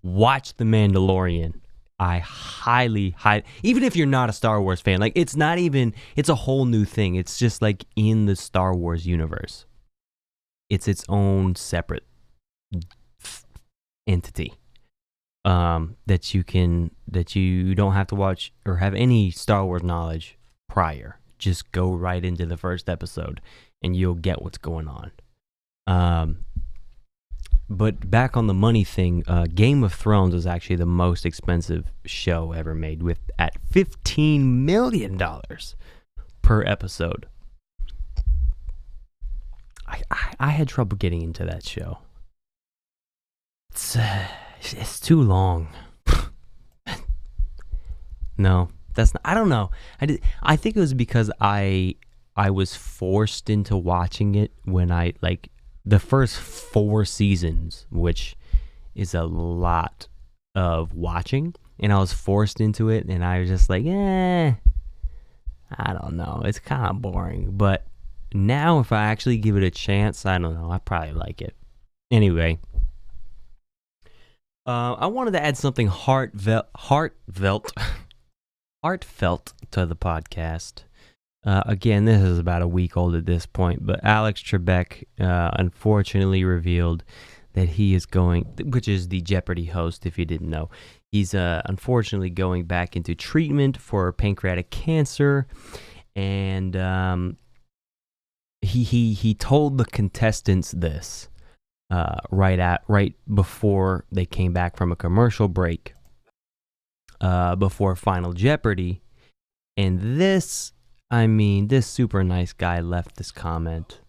Watch The Mandalorian. I highly, even if you're not a Star Wars fan, like it's a whole new thing. It's just like in the Star Wars universe. It's its own separate entity. That you don't have to watch or have any Star Wars knowledge prior. Just go right into the first episode and you'll get what's going on. But back on the money thing, Game of Thrones was actually the most expensive show ever made at $15 million per episode. I had trouble getting into that show. It's too long. No. That's not, I don't know. I think it was because I was forced into watching it when the first 4 seasons, which is a lot of watching, and I was forced into it, and I was just like, I don't know. It's kind of boring. But now if I actually give it a chance, I don't know. I probably like it. Anyway, I wanted to add something heartfelt to the podcast. Again, this is about a week old at this point, but Alex Trebek unfortunately revealed that he is going, which is the Jeopardy host, if you didn't know. He's unfortunately going back into treatment for pancreatic cancer, and he told the contestants this right before they came back from a commercial break, before Final Jeopardy, and this super nice guy left this comment.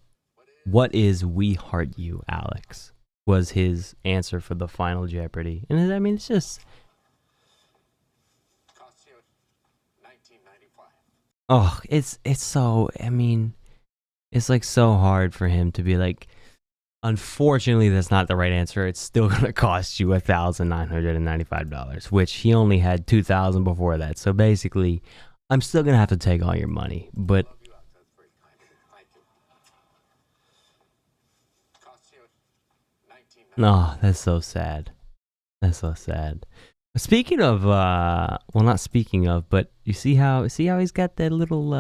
"What is We Heart You, Alex?" was his answer for the Final Jeopardy. And I mean, it's just... Oh, it's so... I mean, it's like so hard for him to be like, unfortunately, that's not the right answer. It's still going to cost you $1,995, which he only had $2,000 before that. So basically, I'm still going to have to take all your money, but... No, that's so sad. That's so sad. Speaking of, well, not speaking of, but you see how he's got that little,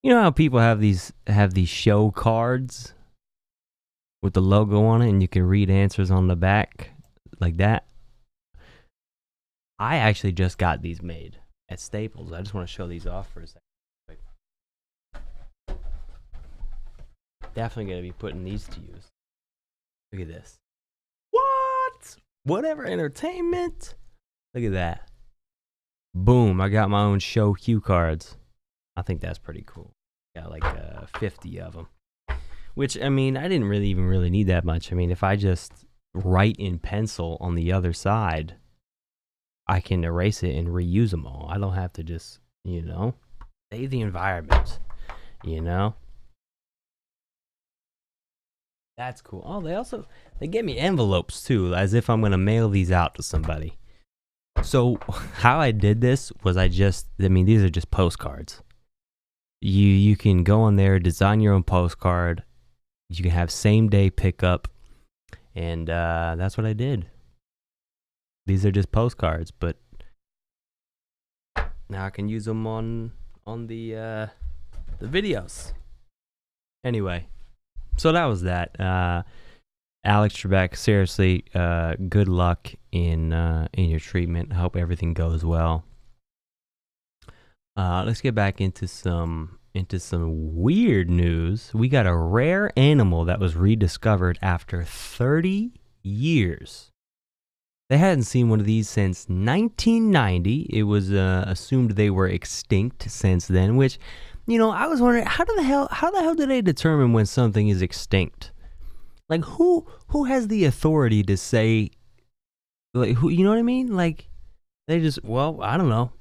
you know how people have these show cards with the logo on it, and you can read answers on the back like that. I actually just got these made at Staples. I just want to show these off for a second. Definitely gonna be putting these to use. Look at this. What? Whatever entertainment. Look at that. Boom. I got my own show cue cards. I think that's pretty cool. Got like 50 of them. Which, I mean, I didn't really need that much. I mean, if I just write in pencil on the other side, I can erase it and reuse them all. I don't have to just, save the environment, That's cool. Oh, they get me envelopes too, as if I'm going to mail these out to somebody. So how I did this was these are just postcards. You can go on there, design your own postcard. You can have same day pickup. And that's what I did. These are just postcards, but now I can use them on the videos. Anyway. So that was that. Alex Trebek, seriously, good luck in your treatment. I hope everything goes well. Let's get back into some weird news. We got a rare animal that was rediscovered after 30 years. They hadn't seen one of these since 1990. It was assumed they were extinct since then, which... I was wondering, how the hell do they determine when something is extinct? Like, who has the authority to say, like, who, you know what I mean? Like, they just, I don't know.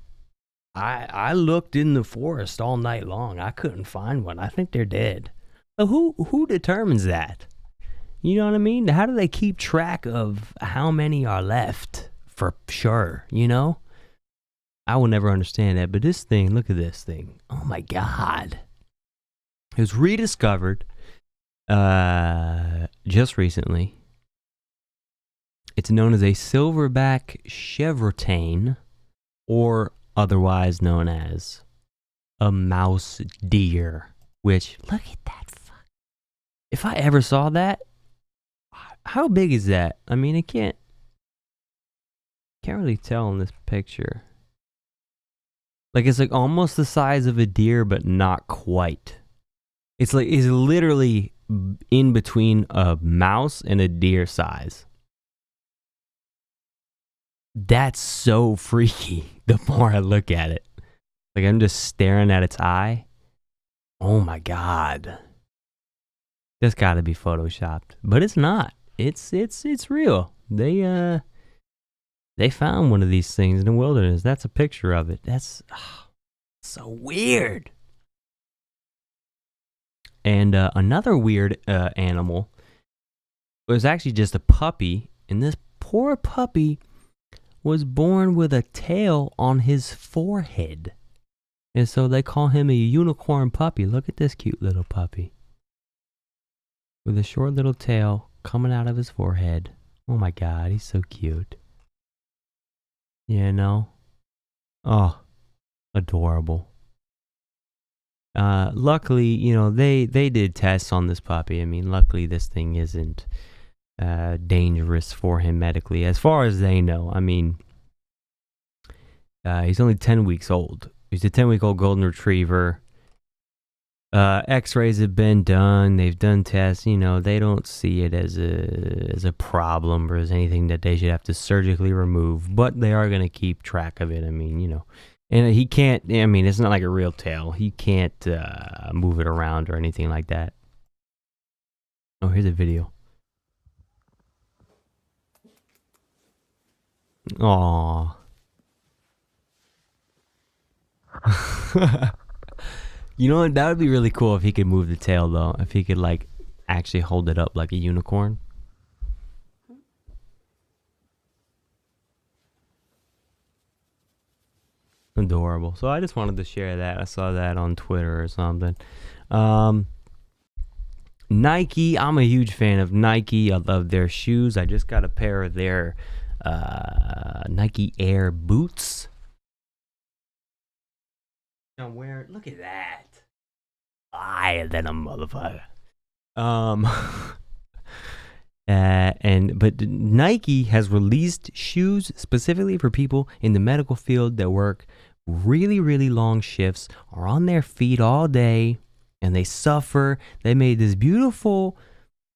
I looked in the forest all night long. I couldn't find one. I think they're dead. But who determines that? You know what I mean? How do they keep track of how many are left for sure, I will never understand that, but this thing, look at this thing. Oh my God. It was rediscovered just recently. It's known as a silverback chevrotain, or otherwise known as a mouse deer, which, look at that. If I ever saw that, how big is that? I mean, I can't really tell in this picture. Like, it's like almost the size of a deer, but not quite. It's literally in between a mouse and a deer size. That's so freaky the more I look at it. Like, I'm just staring at its eye. Oh my God. That's gotta be photoshopped. But it's not. It's real. They found one of these things in the wilderness. That's a picture of it. That's so weird. And another weird animal was actually just a puppy. And this poor puppy was born with a tail on his forehead. And so they call him a unicorn puppy. Look at this cute little puppy. With a short little tail coming out of his forehead. Oh my God, he's so cute. Oh, adorable. Luckily, they did tests on this puppy. I mean, luckily this thing isn't dangerous for him medically, as far as they know. I mean, he's only 10 weeks old. He's a 10-week-old golden retriever. X-rays have been done. They've done tests. You know, they don't see it as a problem or as anything that they should have to surgically remove. But they are going to keep track of it. I mean, you know, and he can't. I mean, it's not like a real tail. He can't move it around or anything like that. Oh, here's a video. Aww. You know what? That would be really cool if he could move the tail, though. If he could, like, actually hold it up like a unicorn. Adorable. So I just wanted to share that. I saw that on Twitter or something. Nike. I'm a huge fan of Nike. I love their shoes. I just got a pair of their Nike Air boots. I'm wearing. Look at that. I than a motherfucker. But Nike has released shoes specifically for people in the medical field that work really, really long shifts, are on their feet all day, and they suffer. They made this beautiful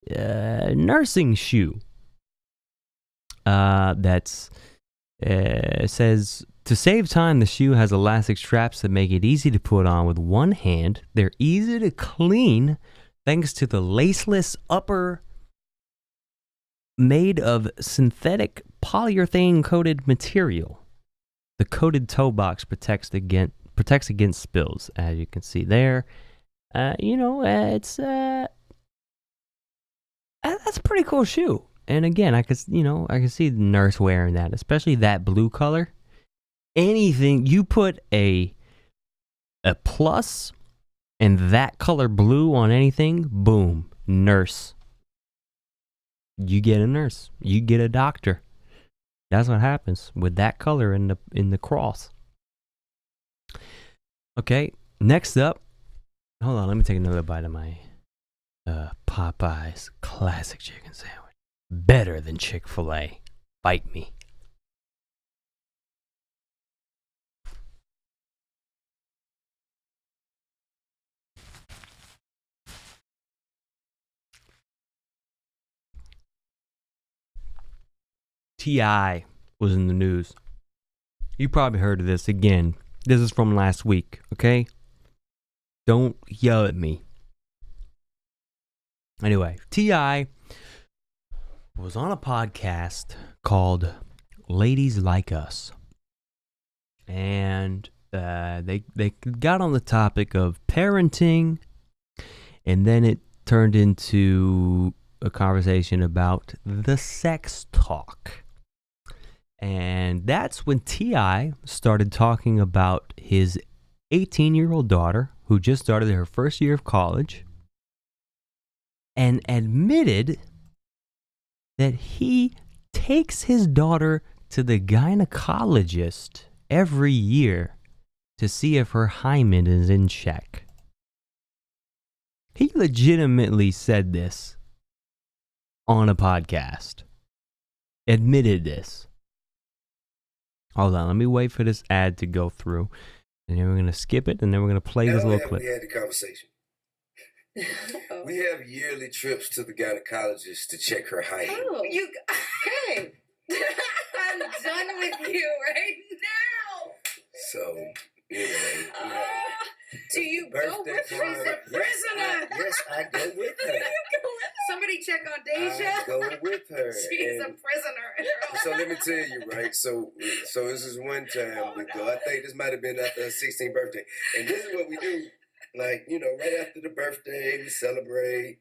nursing shoe that's says, to save time, the shoe has elastic straps that make it easy to put on with one hand. They're easy to clean thanks to the laceless upper made of synthetic polyurethane coated material. The coated toe box protects against spills, as you can see there. It's that's a pretty cool shoe. And again, I can see the nurse wearing that, especially that blue color. Anything you put a plus and that color blue on anything, boom, nurse. You get a nurse. You get a doctor. That's what happens with that color in the cross. Okay, next up. Hold on, let me take another bite of my Popeyes classic chicken sandwich. Better than Chick-fil-A. Bite me. T.I. was in the news. You probably heard of this again. This is from last week, okay? Don't yell at me. Anyway, T.I. was on a podcast called Ladies Like Us. And they got on the topic of parenting, and then it turned into a conversation about the sex talk. And that's when T.I. started talking about his 18-year-old daughter, who just started her first year of college, and admitted that he takes his daughter to the gynecologist every year to see if her hymen is in check. He legitimately said this on a podcast. Admitted this. Hold on, let me wait for this ad to go through. And then we're going to skip it, and then we're going to play this little clip. We had the conversation. We have yearly trips to the gynecologist to check her height. Oh, hey, I'm done with you right now. So, anyway, do you go with her? She's a prisoner. Yes, I go with her. Somebody check on Deja. I go with her. She's a prisoner. So let me tell you, right? So this is one time we go. I think this might have been after her 16th birthday. And this is what we do. Like, right after the birthday, we celebrate.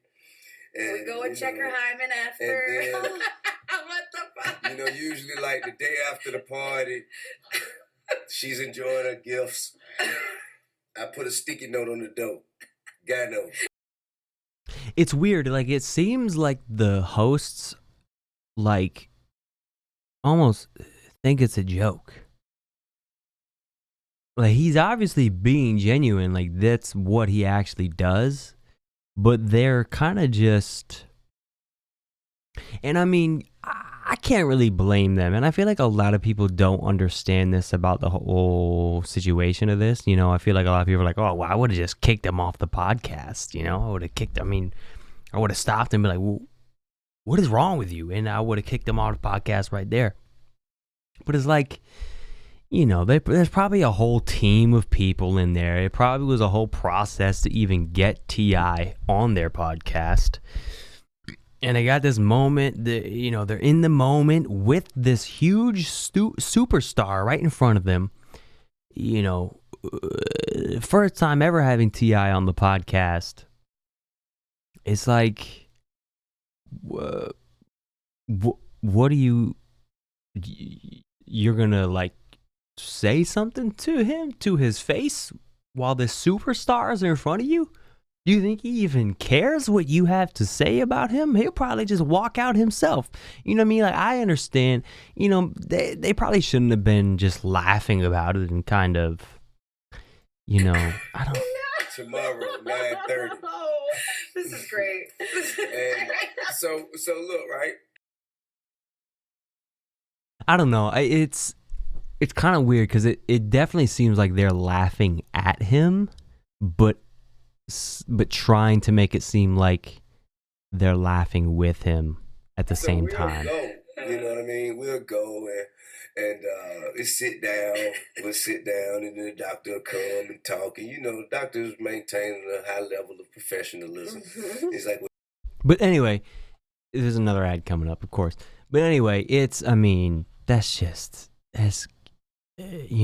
And we go and check her hymen after. And then, what the fuck? Usually like the day after the party, she's enjoying her gifts. I put a sticky note on the door. Guy knows. It's weird. Like, it seems like the hosts, like, almost think it's a joke. Like, he's obviously being genuine. Like, that's what he actually does. But they're kind of just And I mean, I can't really blame them. And I feel like a lot of people don't understand this about the whole situation of this. You know, I feel like a lot of people are like, oh, well, I would have just kicked him off the podcast. You know, I would have I would have stopped and be like, well, what is wrong with you? And I would have kicked him off the podcast right there. But it's like, you know, there's probably a whole team of people in there. It probably was a whole process to even get T.I. on their podcast. And they got this moment, you know, they're in the moment with this huge superstar right in front of them. You know, first time ever having T.I. on the podcast. It's like, what do you're going to like say something to him, to his face, while the superstars are in front of you? Do you think he even cares what you have to say about him? He'll probably just walk out himself. You know what I mean? Like, I understand, you know, they probably shouldn't have been just laughing about it and kind of, you know, I don't. Tomorrow, 9:30. Oh, this is great. And so look, right? I don't know. It's kind of weird because it definitely seems like they're laughing at him, but trying to make it seem like they're laughing with him at the same time. Go, you know what I mean? We'll go and we'll sit down, and then the doctor will come and talk. And, you know, the doctor's maintaining a high level of professionalism. It's like... But anyway, there's another ad coming up, of course. But anyway, that's, you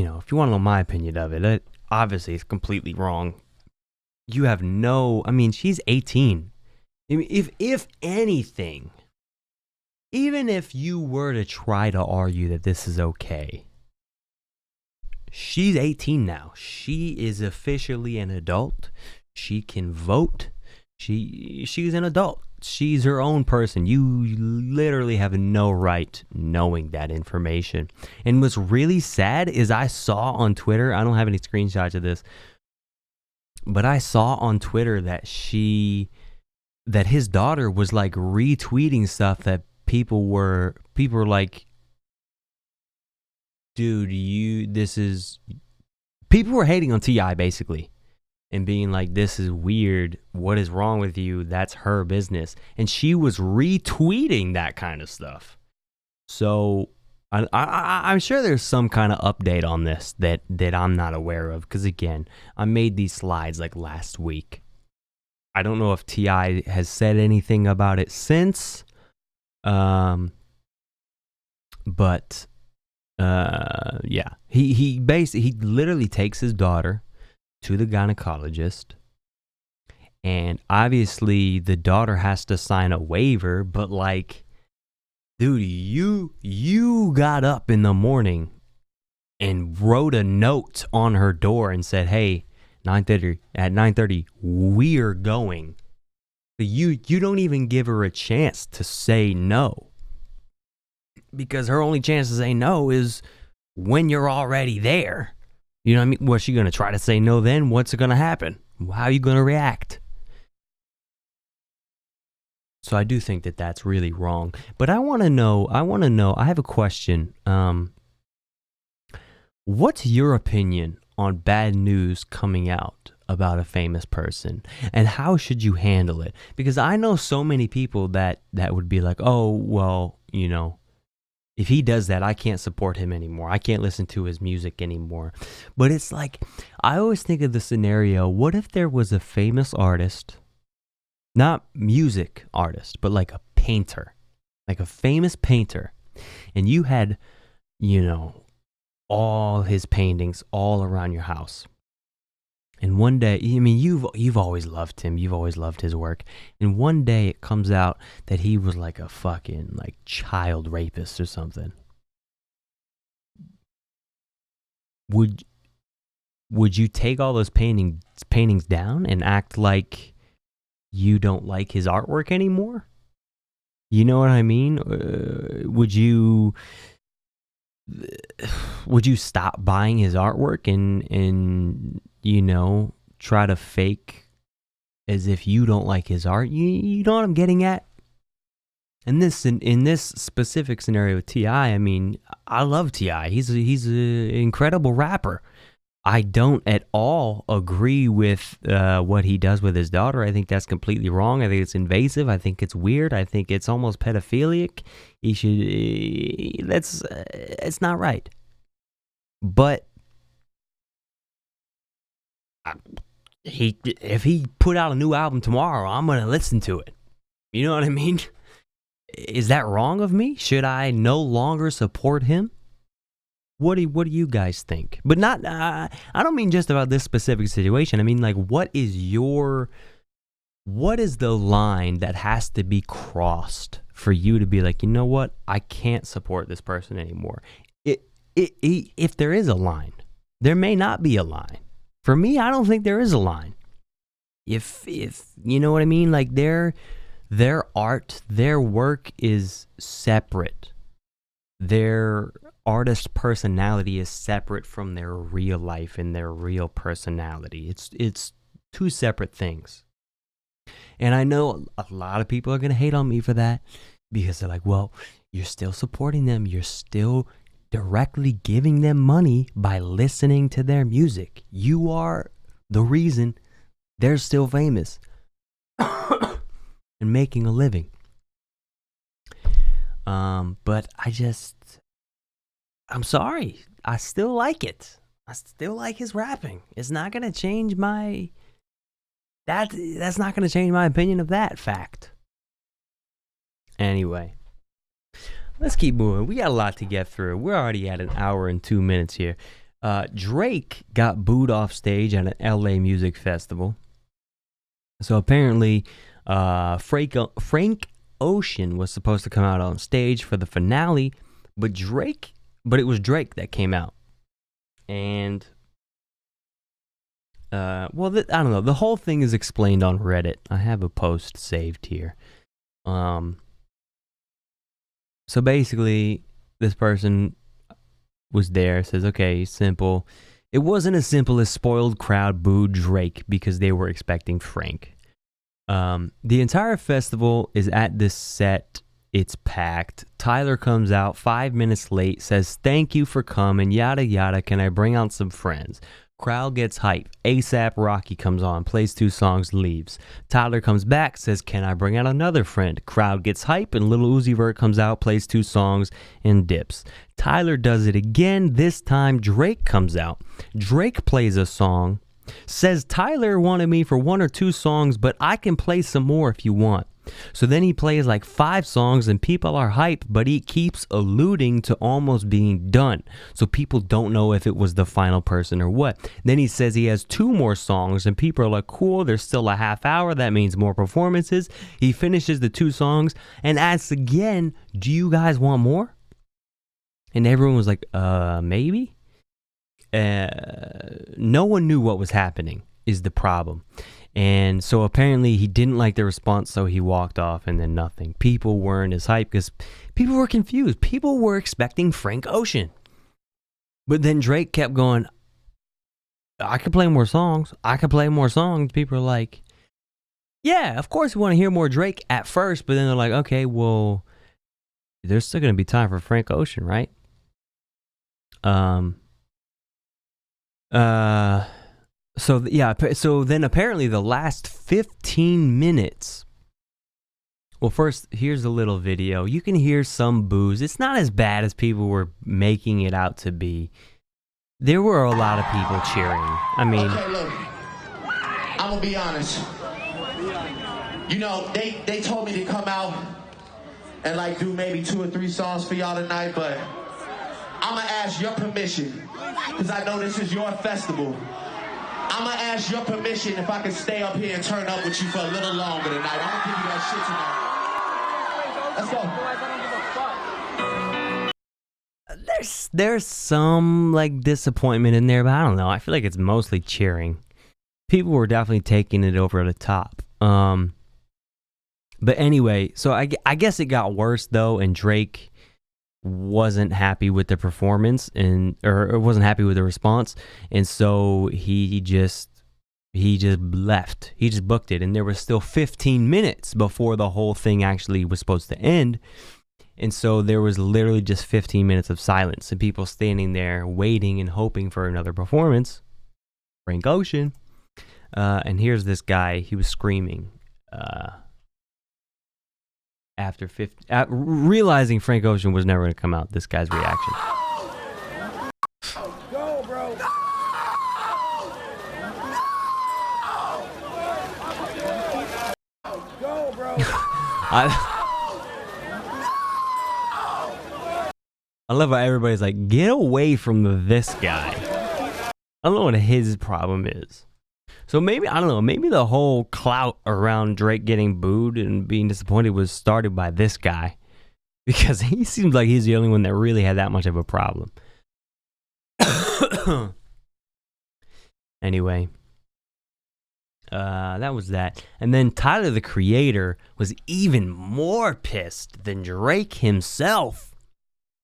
know, if you want to know my opinion of it, obviously it's completely wrong. You have she's 18. If anything, even if you were to try to argue that this is okay, she's 18 now. She is officially an adult. She can vote. She's an adult. She's her own person. You literally have no right knowing that information. And what's really sad is I saw on Twitter, I don't have any screenshots of this, but I saw on Twitter that his daughter was like retweeting stuff that people were like, dude, people were hating on T.I. basically and being like, this is weird. What is wrong with you? That's her business. And she was retweeting that kind of stuff. So I'm sure there's some kind of update on this that I'm not aware of. Because again, I made these slides like last week. I don't know if T.I. has said anything about it since. Yeah. He literally takes his daughter to the gynecologist. And obviously the daughter has to sign a waiver, but like, dude, you got up in the morning and wrote a note on her door and said, hey, at 9:30, we're going. But you don't even give her a chance to say no. Because her only chance to say no is when you're already there. You know what I mean? What's she going to try to say no then? What's going to happen? How are you going to react? So I do think that that's really wrong. But I want to know, I have a question. What's your opinion on bad news coming out about a famous person? And how should you handle it? Because I know so many people that would be like, oh, well, you know, if he does that, I can't support him anymore. I can't listen to his music anymore. But it's like, I always think of the scenario, what if there was a famous artist, not music artist, but like a painter, like a famous painter, and you had, you know, all his paintings all around your house. And one day, I mean, you've always loved him. You've always loved his work. And one day it comes out that he was like a fucking like child rapist or something. Would you take all those paintings down and act like you don't like his artwork anymore? You know what I mean? Would you stop buying his artwork and you know, try to fake as if you don't like his art? You know what I'm getting at? in this specific scenario with T.I., I mean, I love T.I. He's an incredible rapper. I don't at all agree with what he does with his daughter. I think that's completely wrong. I think it's invasive. I think it's weird. I think it's almost pedophilic. It's not right. But if he put out a new album tomorrow, I'm gonna listen to it. You know what I mean? Is that wrong of me? Should I no longer support him? What do you guys think? But not, I don't mean just about this specific situation. I mean, like, what is the line that has to be crossed for you to be like, you know what? I can't support this person anymore. If there is a line, there may not be a line. For me, I don't think there is a line. If you know what I mean, like their art, their work is separate. Their artist personality is separate from their real life and their real personality. It's two separate things. And I know a lot of people are going to hate on me for that because they're like, well, you're still supporting them. You're still directly giving them money by listening to their music. You are the reason they're still famous and making a living. But I'm sorry. I still like it. I still like his rapping. It's not going to change that's not going to change my opinion of that fact. Anyway, let's keep moving. We got a lot to get through. We're already at an hour and 2 minutes here. Drake got booed off stage at an LA music festival. So apparently, Frank Ocean was supposed to come out on stage for the finale, but it was Drake that came out. And, I don't know. The whole thing is explained on Reddit. I have a post saved here. So basically, this person was there, says, okay, simple. It wasn't as simple as spoiled crowd booed Drake because they were expecting Frank. The entire festival is at this set. It's packed. Tyler comes out 5 minutes late, says, thank you for coming, yada yada, can I bring out some friends? Crowd gets hype. ASAP Rocky comes on, plays 2 songs, leaves. Tyler comes back, says, can I bring out another friend? Crowd gets hype, and Lil Uzi Vert comes out, plays 2 songs, and dips. Tyler does it again. This time, Drake comes out. Drake plays a song, says, Tyler wanted me for 1 or 2 songs, but I can play some more if you want. So then he plays like 5 songs and people are hyped, but he keeps alluding to almost being done. So people don't know if it was the final person or what. Then he says he has 2 more songs and people are like, cool, there's still a half hour. That means more performances. He finishes the 2 songs and asks again, do you guys want more? And everyone was like, maybe? No one knew what was happening is the problem. And so apparently he didn't like the response, so he walked off and then nothing. People weren't as hyped because people were confused. People were expecting Frank Ocean. But then Drake kept going, I could play more songs. I could play more songs. People are like, yeah, of course we want to hear more Drake at first. But then they're like, okay, well, there's still going to be time for Frank Ocean, right? So then apparently the last 15 minutes. Well, first, here's a little video. You can hear some boos. It's not as bad as people were making it out to be. There were a lot of people cheering. I mean, okay, look, I'm gonna be honest. You know, they told me to come out and like do maybe 2 or 3 songs for y'all tonight, but I'm gonna ask your permission because I know this is your festival. I'm gonna ask your permission if I can stay up here and turn up with you for a little longer tonight. I'm gonna give you that shit tonight. Let's go. There's some like disappointment in there, but I don't know. I feel like it's mostly cheering. People were definitely taking it over the top. But anyway, so I guess it got worse though, and Drake wasn't happy with the performance or wasn't happy with the response, and so he just He just left. He just booked it, and there was still 15 minutes before the whole thing actually was supposed to end. And so there was literally just 15 minutes of silence and people standing there waiting and hoping for another performance. Frank Ocean. And here's this guy. He was screaming after realizing Frank Ocean was never going to come out. This guy's reaction. Go, bro. Go, bro. I love how everybody's like, get away from this guy. I don't know what his problem is. So maybe, I don't know, maybe the whole clout around Drake getting booed and being disappointed was started by this guy. Because he seems like he's the only one that really had that much of a problem. Anyway. That was that. And then Tyler, the Creator, was even more pissed than Drake himself.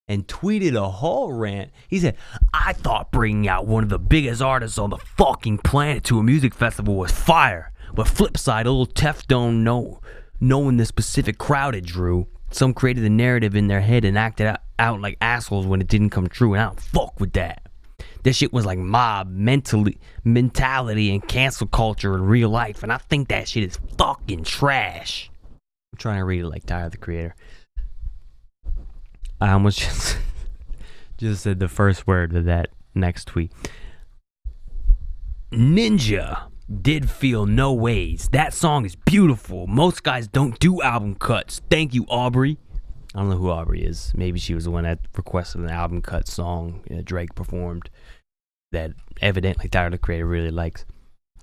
And tweeted a whole rant. He said, I thought bringing out one of the biggest artists on the fucking planet to a music festival was fire. But flip side, a little Tef don't know, knowing the specific crowd it drew. Some created the narrative in their head and acted out like assholes when it didn't come true. And I don't fuck with that. This shit was like mob mentality and cancel culture in real life. And I think that shit is fucking trash. I'm trying to read it like Tyler, the Creator. I almost just said the first word of that next tweet. Ninja did feel no ways. That song is beautiful. Most guys don't do album cuts. Thank you, Aubrey. I don't know who Aubrey is. Maybe she was the one that requested an album cut song Drake performed that evidently Tyler, the Creator, really likes.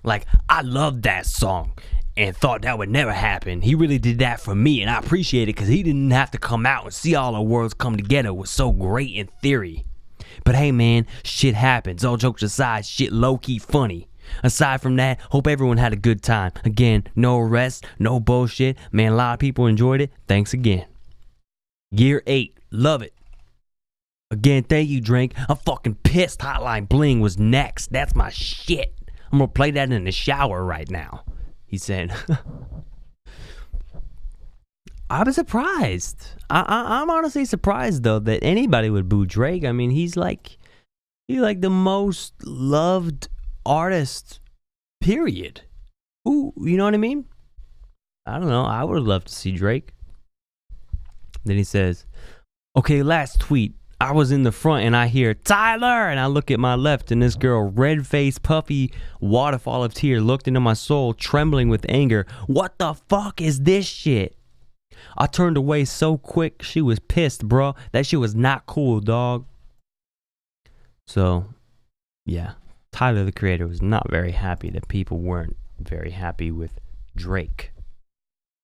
Like, I love that song and thought that would never happen. He really did that for me, and I appreciate it because he didn't have to come out and see all our worlds come together. It was so great in theory. But hey, man, shit happens. All jokes aside, shit low-key funny. Aside from that, hope everyone had a good time. Again, no arrests, no bullshit. Man, a lot of people enjoyed it. Thanks again. Gear 8, love it. Again, thank you, Drake. I'm fucking pissed Hotline Bling was next. That's my shit. I'm gonna play that in the shower right now. He said, I was surprised. I'm honestly surprised, though, that anybody would boo Drake. I mean, he's like the most loved artist, period. Ooh, you know what I mean? I don't know. I would have loved to see Drake. Then he says, okay, last tweet. I was in the front and I hear Tyler, and I look at my left and this girl, red-faced, puffy, waterfall of tears, looked into my soul, trembling with anger. What the fuck is this shit? I turned away so quick, she was pissed, bro. That shit was not cool, dog. So, yeah, Tyler, the Creator, was not very happy that people weren't very happy with Drake.